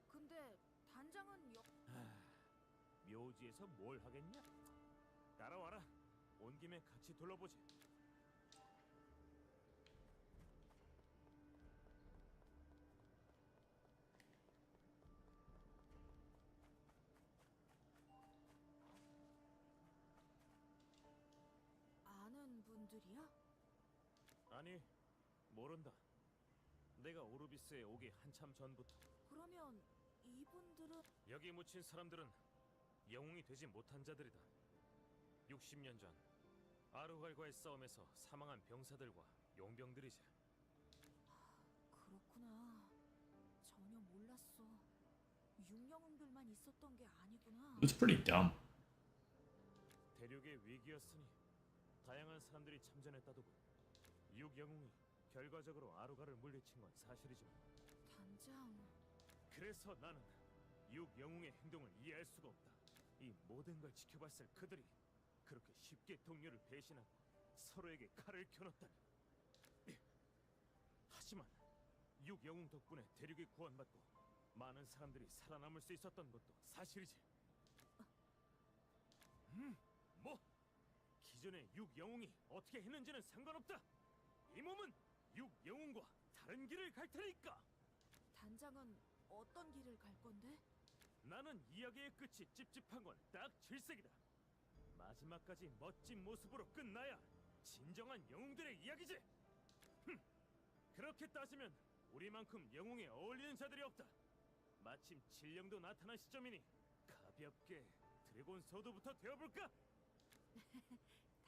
근데 단장은 묘지에서 뭘 하겠냐? 따라와라. 온 김에 같이 둘러보지. 아는 분들이야? 아니, 모른다. 내가 오르비스에 오기 한참 전부터. 그러면 이분들은 여기 묻힌 사람들은 영웅이 되지 못한 자들이다. 60년 전 아르갈과의 싸움에서 사망한 병사들과 용병들이지. 그렇구나. 전혀 몰랐어. 육영웅들만 있었던 게 아니구나. It's pretty dumb. 대륙의 위기였으니 다양한 사람들이 참전했다더군. 육영웅이 결과적으로 아르갈을 물리친 건 사실이지만. 단장. 그래서 나는 육영웅의 행동을 이해할 수가 없다. 이 모든 걸 지켜봤을 그들이 그렇게 쉽게 동료를 배신하고 서로에게 칼을 켜놓다니. 하지만 육영웅 덕분에 대륙이 구원받고 많은 사람들이 살아남을 수 있었던 것도 사실이지. 뭐? 기존의 육영웅이 어떻게 했는지는 상관없다. 이 몸은 육영웅과 다른 길을 갈 테니까. 단장은 어떤 길을 갈 건데? 나는 이야기의 끝이 찝찝한 건 딱 질색이다. 마지막까지 멋진 모습으로 끝나야 진정한 영웅들의 이야기지. 그렇게 따지면 우리만큼 영웅에 어울리는 자들이 없다. 마침 진령도 나타난 시점이니 가볍게 드래곤 소드부터 되어볼까?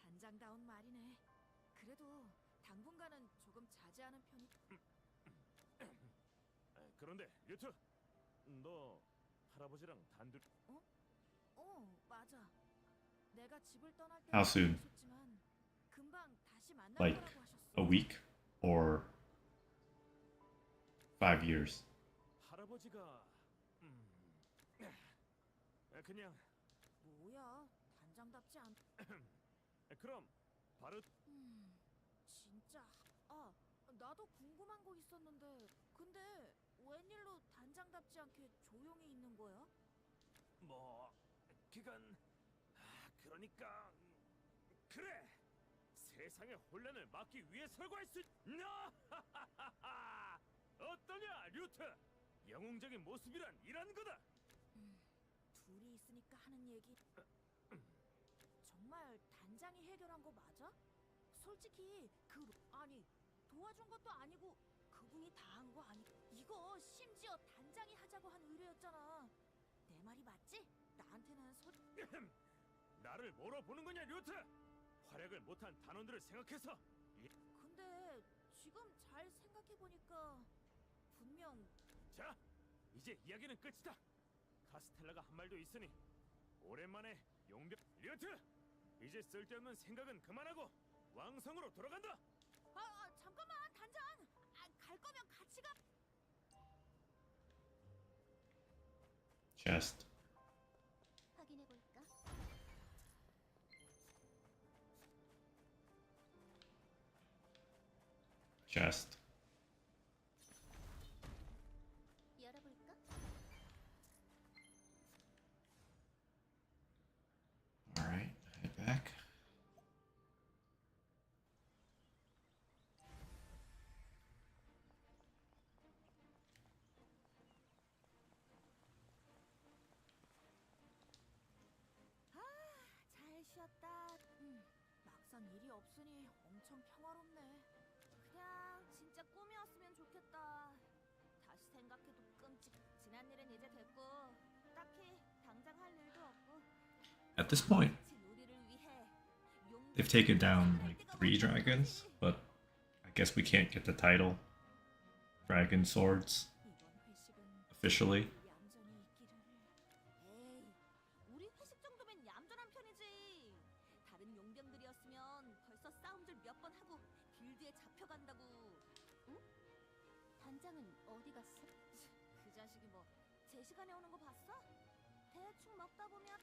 단장다운 말이네. 그래도 당분간은 조금 자제하는 편이. 그런데 류트, 너 할아버지랑 단둘 맞아. 내가 집을 떠날 때 How soon? 하셨지만 금방 다시 만날 Like 거라고 하셨어. a week or 5 years? 할아버지가 그냥 뭐야? 단장답지 않. 그럼 바로 진짜. 나도 궁금한 거 있었는데. 근데 웬일로 단장답지 않게 조용히 있는 거야? 뭐 그건 그러니까 그래 세상의 혼란을 막기 위해서라고 할 수. 어떠냐 류트? 영웅적인 모습이란 이런 거다. 둘이 있으니까 하는 얘기. 정말 단장이 해결한 거 맞아? 솔직히 아니 도와준 것도 아니고 그분이 다 한 거 아니? 이거 심지어 단장이 하자고 한 의뢰였잖아. 내 말이 맞지? 나한테는 나를 뭐로 보는 거냐 류트? 활약을 못한 단원들을 생각해서. 근데 지금 잘 생각해 보니까 분명 자, 이제 이야기는 끝이다. 카스텔라가 한 말도 있으니 오랜만에 용병 류트, 이제 쓸데없는 생각은 그만하고 왕성으로 돌아간다. 잠깐만 단장. 갈 거면 같이 가. Chest. 확인해 볼까? Chest. 열어볼까? Alright, head back. 잘 쉬었다. 막상 일이 없으니 엄청 평화롭네. 그냥 진짜 꿈이었으면 좋겠다. 다시 생각해도 끔찍. 지난 일은 이제 됐고 딱히 당장 할 일도 없고. At this point, 같이 우리를 위해 they've taken down like 3 dragons, but I guess we can't get the title Dragon Swords 이번 회식은 officially. 얌전히 있기를. 에이, 우리 회식 정도면 얌전한 편이지. 다른 용병들이었으면 벌써 싸움질 몇 번 하고 길드에 잡혀간다고. 응? 단장은 어디 갔어? 그 자식이 뭐 제 시간에 오는 거 봤어? 대충 먹다 보면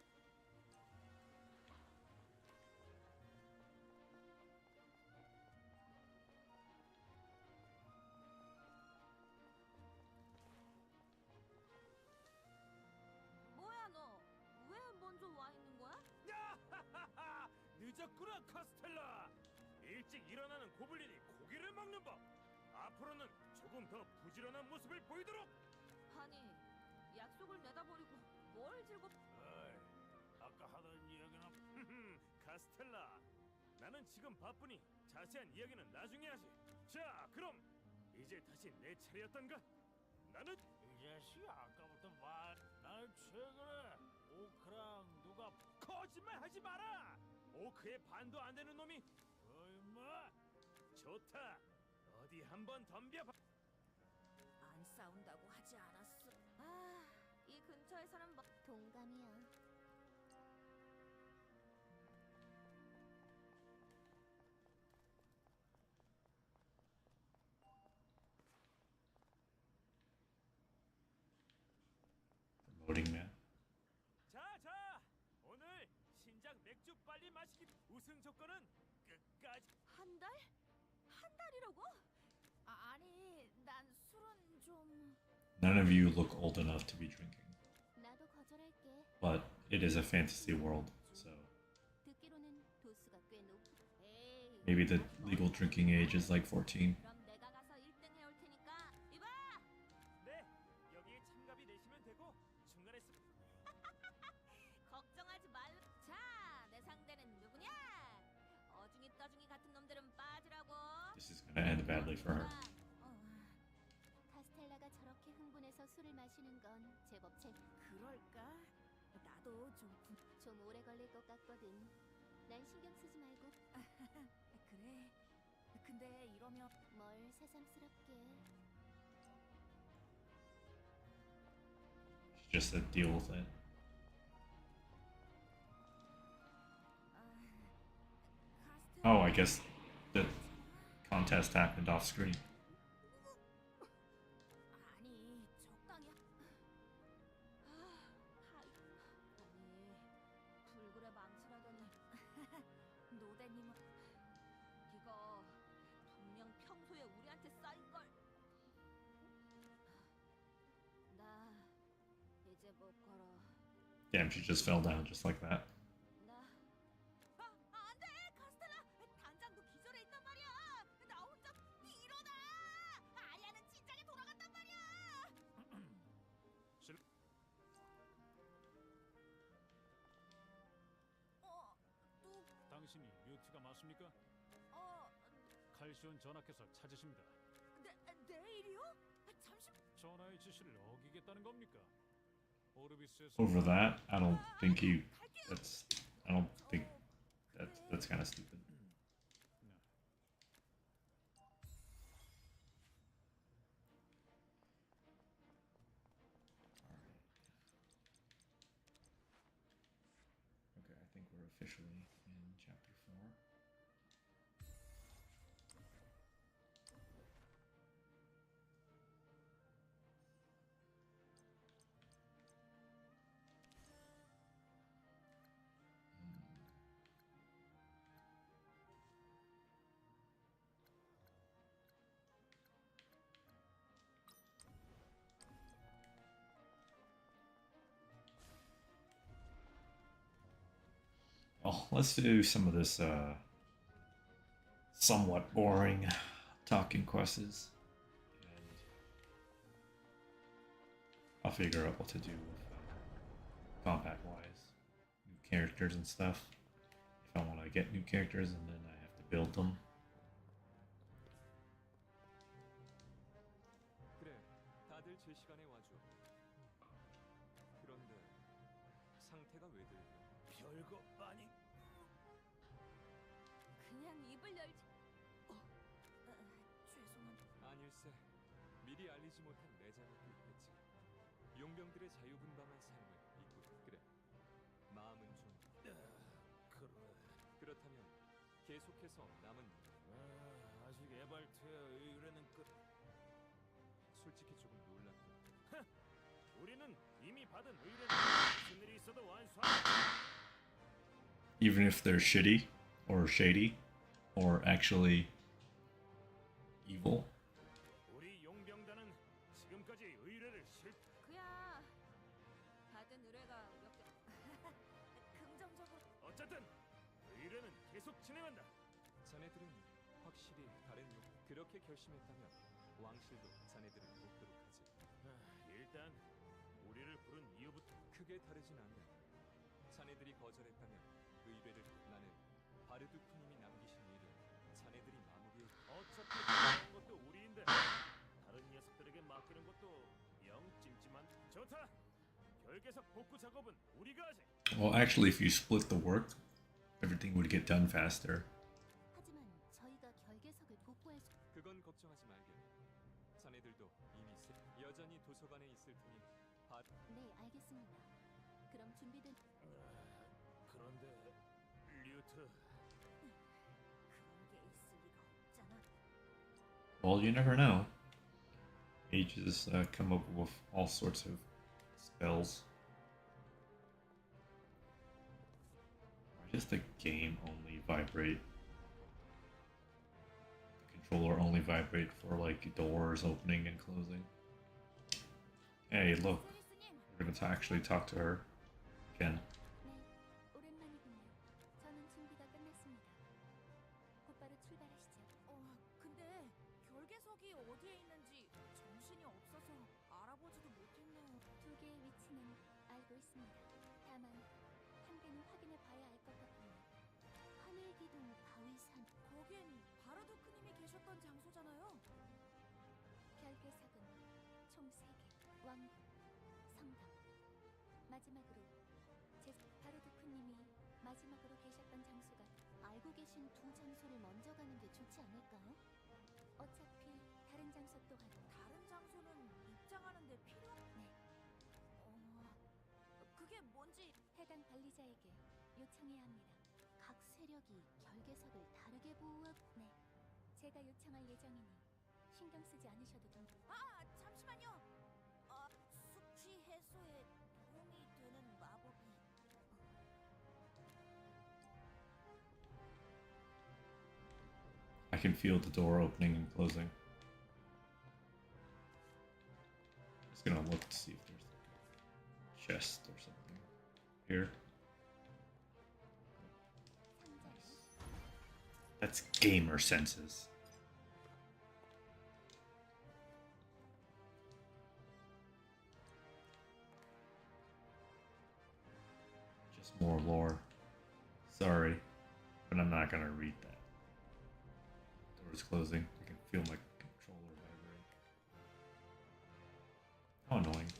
뭐야 너? 왜 먼저 와 있는 거야? 늦었구나 카스텔라. 일찍 일어나는 고블린이 고기를 먹는 법. 앞으로는 조금 더 부지런한 모습을 보이도록. 아니 약속을 내다버리고 뭘 즐겁? 어이, 아까 하던 이야기는 카스텔라. 나는 지금 바쁘니 자세한 이야기는 나중에 하지. 자, 그럼 이제 다시 내 차례였던가? 나는 이 자식 아까부터 날 최근에 오크랑 누가 거짓말하지 마라. 오크의 반도 안 되는 놈이 임마 좋다. 어디 한번 덤벼봐. 안 싸운다고 하지 않았어. 이 근처에서는 뭐 동감이야. Promoting man. 자, 오늘 신작 맥주 빨리 마시기. 우승 조건은 끝까지. 한 달? 한 달이라고? 아니, 난 술은 좀. None of you look old enough to be drinking, 나도 거절할게. but it is a fantasy world, so 듣기로는 도수가 꽤 높. 에이. maybe the legal drinking age is like 14. 그럼 내가 가서 1등 해올 테니까 이봐. 네, 여기에 참가비 내시면 되고 중간에 걱정하지 말. 자, 내 상대는 누구냐? 어중이 떠중이 같은 놈들은 빠지라고. This is gonna end badly for her. 것 같거든. 난 신경 쓰지 말고 그래. 근데 이러면 뭘 새삼스럽게. She just said deal with it. Oh, I guess the contest happened off screen. 아니, 적당히 아니, 불굴의 망치라더니 노대님은 이거 분명 평소에 우리한테 쌓인걸. 나 이제 못 걸어. Damn, she just fell down just like that. 안 돼! 카스텔라! 단장도 기절해 있단 말이야! 나 혼자 일어나! 아리아는 진작에 돌아갔단 말이야! 당신이 뮤트가 맞습니까? 어... 칼시온 전하께서 찾으십니다. 내일이요? 잠시... 전하의 지시를 어기겠다는 겁니까? 오르비스에서 Over that, I don't think you. I don't think that's kind of stupid. Okay, I think we're officially in chapter 4. Oh, let's do some of this somewhat boring talking quests. And I'll figure out what to do with combat wise. New characters and stuff. If I want to get new characters and then I have to build them. 그래, 다들 제 시간에 와줘. 그런데 상태가 왜 들려? 별거 아니. 그냥 입을 열지... 죄송합니다. 아닐세. 미리 알리지 못한 내 잘못도 있겠지. 용병들의 자유분방한 삶을 이끌. 그래. 마음은 좀. 그래. 그렇다면 계속해서 남은 아직 에발트의 의뢰는 끝. 솔직히 조금 놀랐고. 우리는 이미 받은 의뢰는 무슨 일이 있어도 완수한다. Even if they're shitty or shady or actually evil. 우리 용병단은 지금까지 의뢰를 그야 받은 의뢰가 몇 개... 긍정적으로... 어쨌든 의뢰는 계속 진행한다. 자네들은 확실히 다른 용. 그렇게 결심했다면 왕실도 자네들을 돕도록 하지. 일단 우리를 부른 이유부터 크게 다르진 않네. 자네들이 거절했다면 의뢰를 나는 바르두크님이 남기신 일을 자네들이 마무리해. 어차피 하는 것도 우리인데 다른 녀석들에게 맡기는 것도 영 찜찜한. 좋다. 결계석 복구 작업은 우리가 하지. Well, actually, if you split the work, everything would get done faster. 하지만 저희가 결계석을 복구할 수... 그건 걱정하지 말게. 자네들도 이미 여전히 도서관에 있을 테니 네, 알겠습니다. 그럼 준비된... 그런데 류트, 그런 게 있을 리가 없잖아. Well, you never know. Mages come up with all sorts of spells. Why does the game only vibrate? The controller only vibrate for like doors opening and closing. Hey, look, 소리스님, we're gonna actually talk to her again. 네, 오랜만이군요. 저는 준비가 끝났습니다. 곧바로 출발하시죠. 근데 결계석이 어디에 있는지 정신이 없어서 알아보지도 못했네요. 두 개의 위치는 알고 있습니다. 다만 한 개는 확인해 봐야 알 것 같군요. 하늘 기둥 바위산 거긴 바르두크님이 계셨던 장소잖아요. 결계석은 총 3개. 왕국, 성당. 마지막으로 제 바르두크님이 마지막으로 계셨던 장소가 알고 계신 두 장소를 먼저 가는 게 좋지 않을까요? 어차피 다른 장소 또한 다른 장소는 입장하는데 필요? 네. 그게 뭔지 해당 관리자에게 요청해야 합니다. 각 세력이 결계석을 다르게 보호하고 네. 제가 요청할 예정이니 신경 쓰지 않으셔도 됩니다. 아, 잠시만요. 숙취 해소에 도움이 되는 마법이 I can feel the door opening and closing. Just gonna look to see if there's like a chest or something here. That's gamer senses. Just more lore. Sorry, but I'm not gonna read that. Door's closing. I can feel my controller vibrate. How annoying.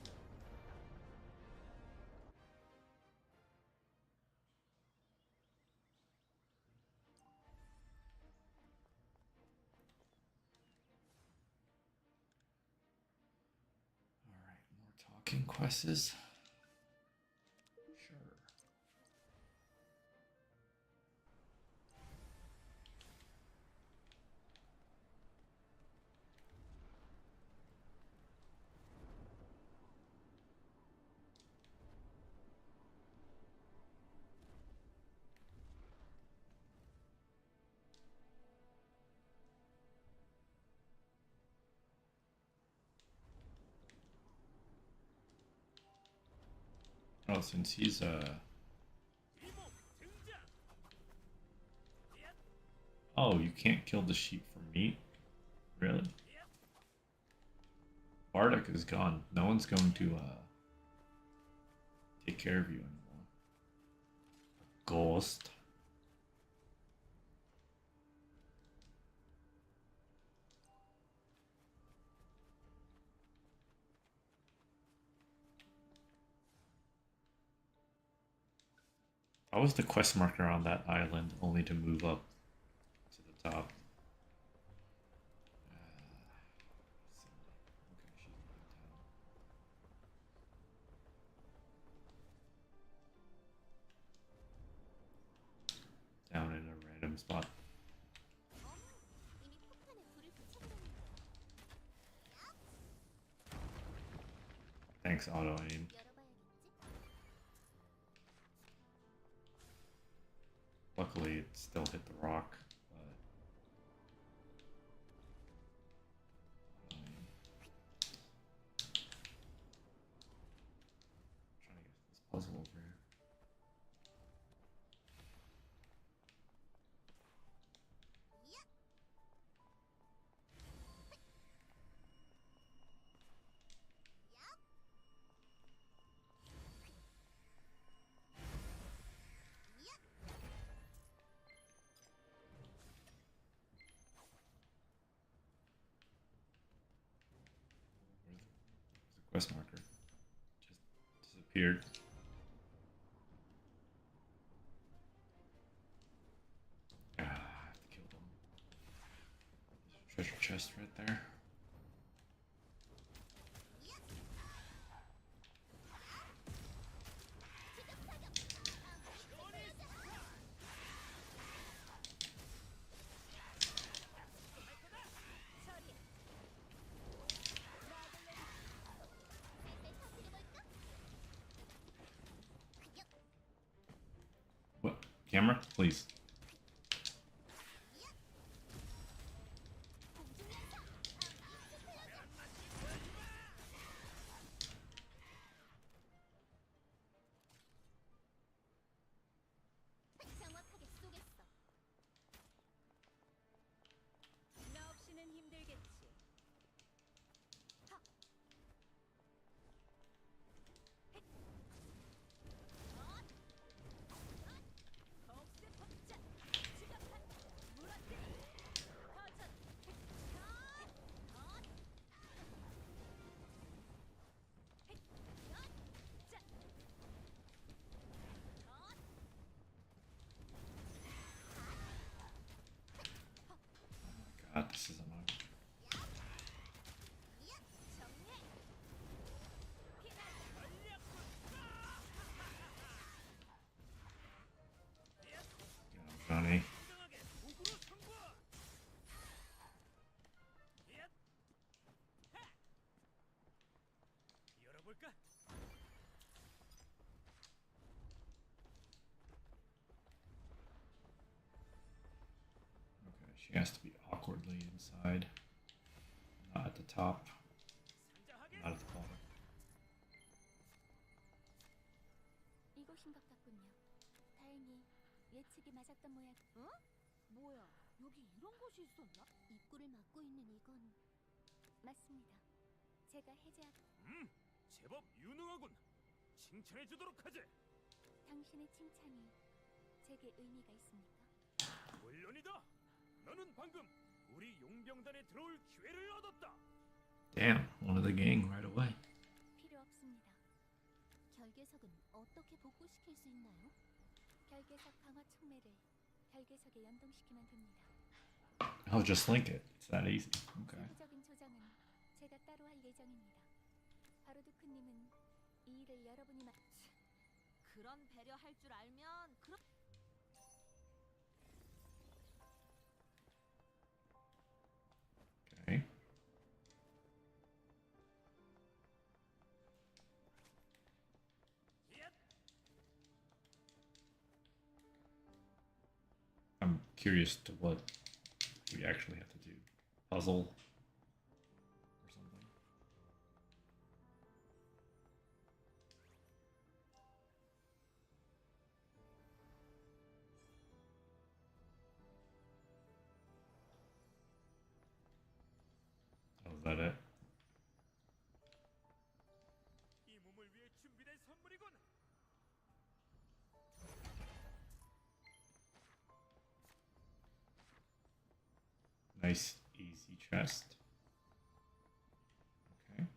Alright, more talking quests. Sure. Oh, since he's 이목 등장. oh, you can't kill the sheep for meat? Really? Bardock is gone. No one's going to take care of you anymore. Ghost. That was the quest marker on that island, only to move up to the top. Okay, she's in town. Down in a random spot. 이미 폭탄에 불을 붙여버렸는데 Thanks, auto aim. 열어봐야겠지? Luckily, it still hit the rock. But trying to get this puzzle over here. Where's the quest marker? Just disappeared. Ah, I have to kill them. There's a treasure chest right there. What? Camera? Please. 정확하게 쏘겠어. 나 없이는 힘들겠지. 거기서 벗자. 해볼까? Okay, she has to be awkwardly inside, not at the top, 상자하게. not at the bottom. 이곳인 것 같군요. 다행히 예측이 맞았던 모양. 어? 뭐야? 여기 이런 곳이 있었나? 입구를 막고 있는 이건 맞습니다. 제가 해제한 제법 유능하군. 칭찬해주도록 하지. 당신의 칭찬이 제게 의미가 있습니까? 물론이다. 너는 방금 우리 용병단에 들어올 기회를 얻었다. Damn, one of the gang right away. 필요 없습니다. 결계석은 어떻게 복구시킬 수 있나요? 결계석 강화 촉매를 결계석에 연동시키면 됩니다. I'll just link it. It's that easy. Okay. 세부적인 조정은 제가 따로 할 예정입니다. 바로두크님은 이 일을 여러분이 그런 배려할 줄 알면 그럼 Okay. 얏! I'm curious to what we actually have to do. Puzzle or something. Oh, is that it? 이 몸을 위해 준비된 선물이군. Nice, easy chest. Okay.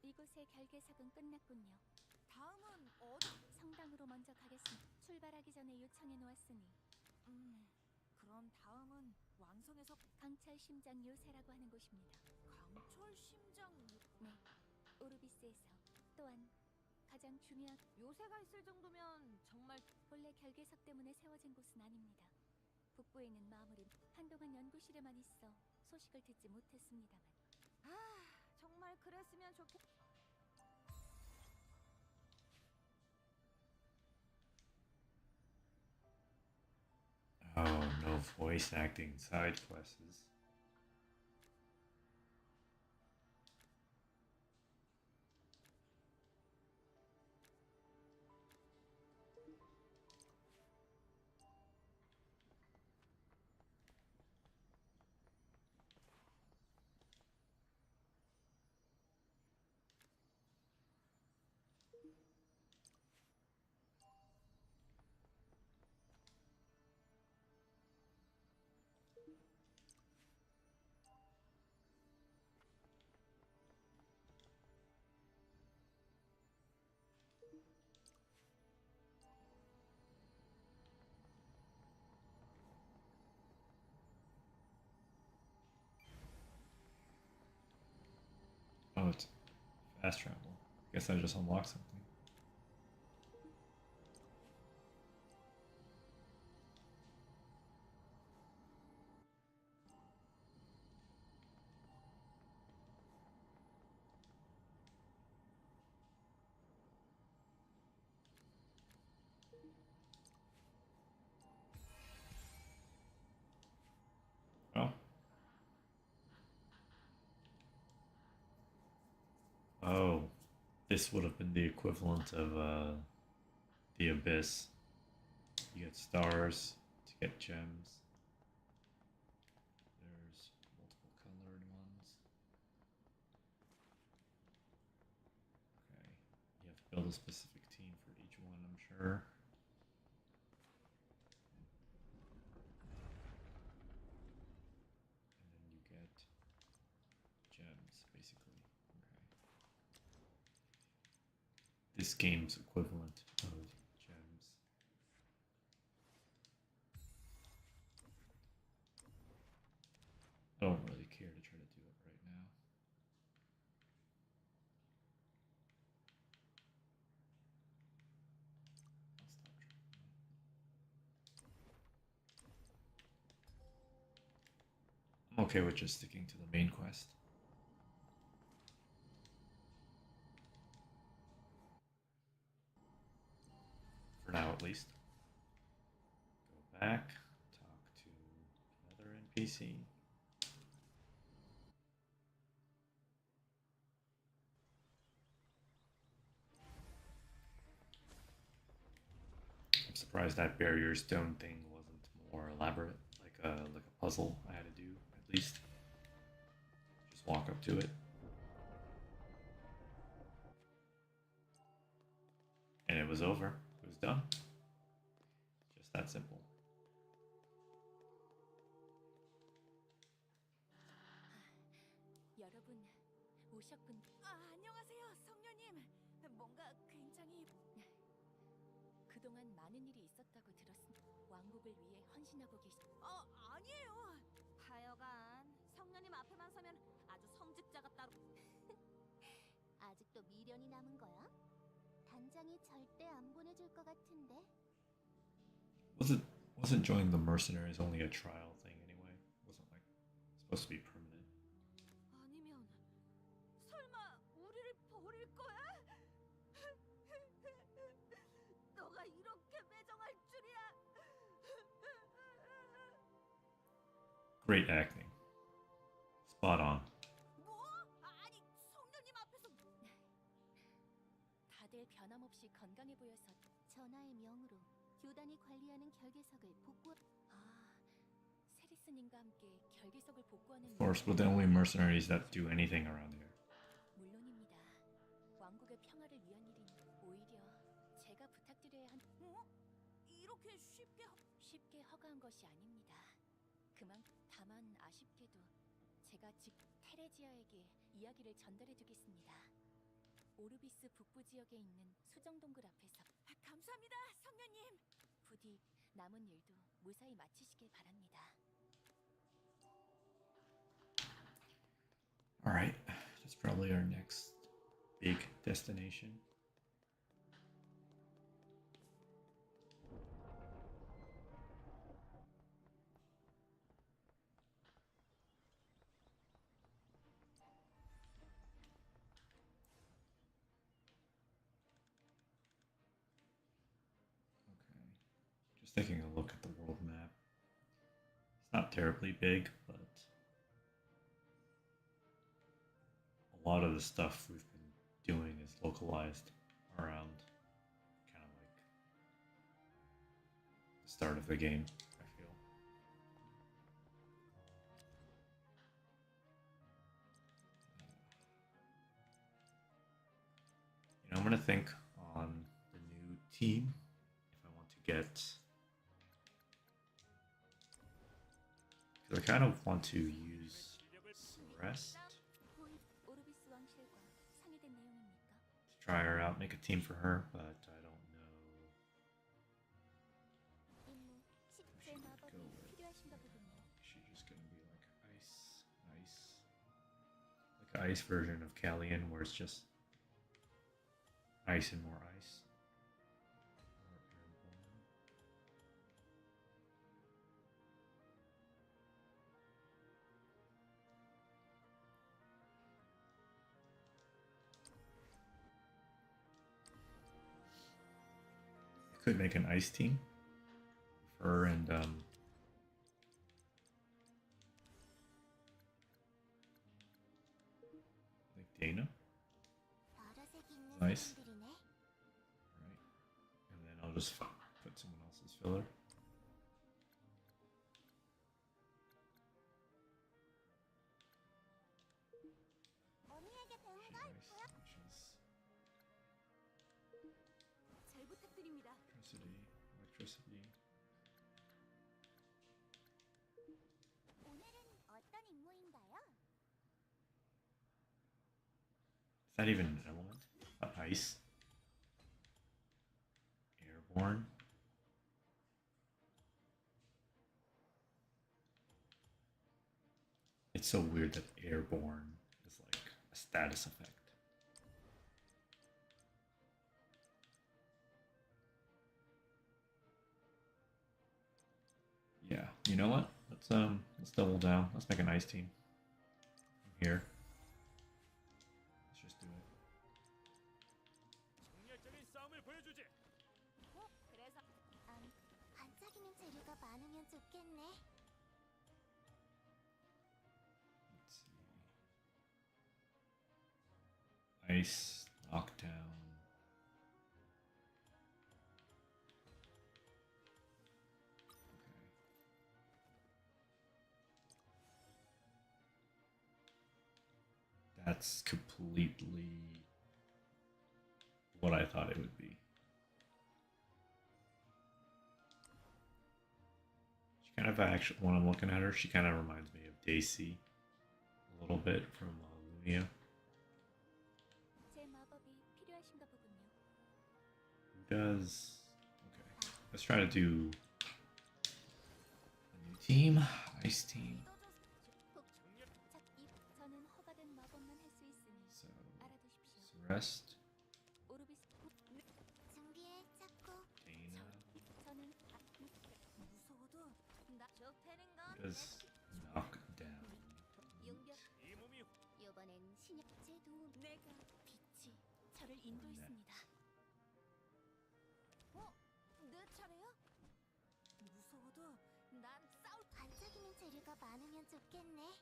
이곳의 결계석은 끝났군요. 다음은 어디? 성당으로 먼저 가겠습니다. 출발하기 전에 요청해 놓았으니. 그럼 다음은 왕성에서 강철 심장 요새라고 하는 곳입니다. 강철 심장 네, 오르비스에서 또한 가장 중요한 요새가 있을 정도면 정말 본래 결계석 때문에 세워진 곳은 아닙니다. 북부에 있는 마무리 한동안 연구실에만 있어 소식을 듣지 못했습니다만. 정말 그랬으면 좋겠. Oh, no voice acting side quests. Oh, it's fast travel. Guess I just unlocked something. Oh. Oh, this would have been the equivalent of the Abyss. You get stars to get gems. There's multiple colored ones. Okay, you have to build a specific team for each one, I'm sure. And then you get gems, basically. Okay. This game's equivalent of gems. I don't really care to try to do it right now. I'll stop trying. I'm okay with just sticking to the main quest. now at least. Go back, talk to another NPC. I'm surprised that barrier stone thing wasn't more elaborate, like a puzzle I had to do at least. Just walk up to it. And it was over. It was done. Just that simple. 여러분 오셨군. 안녕하세요, 성녀님. 뭔가 굉장히 그동안 많은 일이 있었다고 들었습니다. 왕국을 위해 헌신하고 계시. 아니에요. 하여간 성녀님 앞에만 서면 아주 성직자가 따로. 아직도 미련이 남은 거야? 단장이 절대 안 보내줄 것 같은데. Wasn't joining the mercenaries only a trial thing anyway? Wasn't like supposed to be permanent. 아니면 설마 우리를 버릴 거야? 너가 이렇게 매정할 줄이야. Great acting. Spot on. 뭐? 아니 성녀님 앞에서. 다들 변함없이 건강해 보여서. 전하의 명으로 교단이 관리하는 결계석을 복구. 세리스님과 함께 결계석을 복구하는. Of course, we're the only mercenaries that do anything around here. 물론입니다. 왕국의 평화를 위한 일인 오히려 제가 부탁드려야 한. 이렇게 쉽게 허가한 것이 아닙니다. 다만 아쉽게도 제가 테레지아에게 이야기를 전달해 두겠습니다. 오르비스 북부 지역에 있는 수정 동굴 앞에서. 감사합니다, 성녀님. 부디 남은 일도 무사히 마치시길 바랍니다. Alright, that's probably our next big destination. Okay, just taking a look at the world map. It's not terribly big, but a lot of the stuff we've been doing is localized around kind of like the start of the game, I feel. I'm going to think on the new team if I want to get. Because I kind of want to use Celeste 오르비스 왕실과 상의된 내용입니까? to try her out, make a team for her, but I don't know. 임무 She 제 could 마법이 go with. 필요하신가 보군요. She's just gonna be like like an ice version of Callian, where it's just ice and more ice. Or airborne. I could make an ice team. Her and like Dana. 보라색 있는 Nice. 사람들이네. Right. And then I'll just put someone else's filler. 언니에게 배운 She's 걸 nice. She's 잘 부탁드립니다. electricity. 오늘은 어떤 임무인가요? Is that even an element? Ice. Airborne. It's so weird that airborne is like a status effect. Yeah, you know what? Let's double down. Let's make a nice team. Here. Let's just do it. 정열적인 싸움을 보여주지. 그래서 Nice knockdown. Okay. That's completely what I thought it would be. She kind of actually, when I'm looking at her, she kind of reminds me of Daisy a little bit from Lunia. 제 마법이 필요하신가 보군요. Who does? Okay, let's try to do a new team, ice team. 저는 허가된 마법만 할 수 있으니 So 알아두십시오. rest. 오르비스 준비해 짝고 Dana 저는 무서워도 나저 패는 건 does knock down. 용병 이 몸이 이번엔 신약 제 도움 내가 빛이 저를 인도했습니다. 내 차례야? 무서워도 난 싸울 반짝이는 재료가 많으면 좋겠네.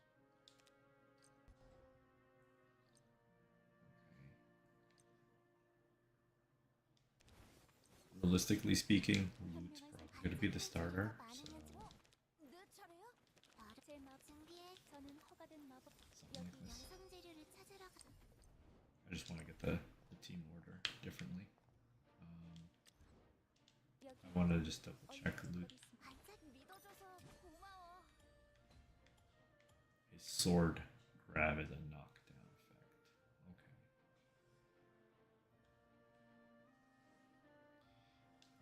Realistically speaking, Loot's probably going to be the starter. So 내 차례야? 제 마법 준비해 저는 허가된 마법 something 여기 like this. 양성 재료를 찾으러 가. I just want to get the team order differently. 여기 I want to just double check Loot. 반짝 믿어줘서 고마워. A sword grab is a knockdown effect. Okay.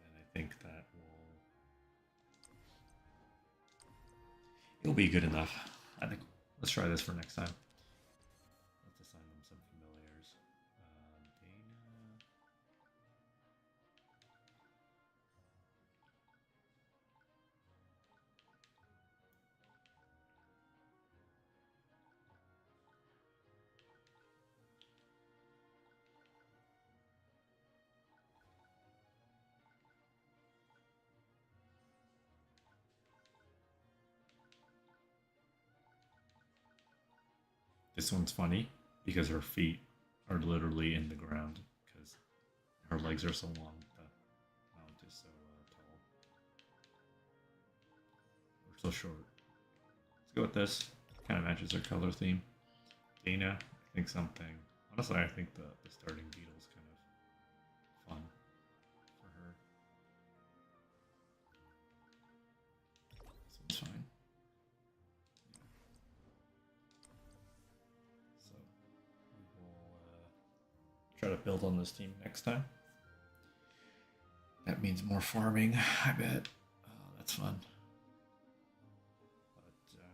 And I think that it'll be good enough. I think let's try this for next time. Let's assign them some familiars. Dana. This one's funny because her feet are literally in the ground because her legs are so long. The mount is so tall. Or so short. Let's go with this. Kind of matches her color theme. Dana, I think something. Honestly, I think the starting beetle is kind of fun for her. This one's fine. So we will try to build on this team next time. That means more farming, I bet. That's fun. But I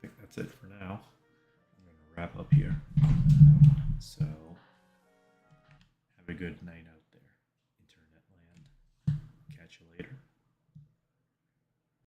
think that's it for now. I'm going to wrap up here. So have a good night out.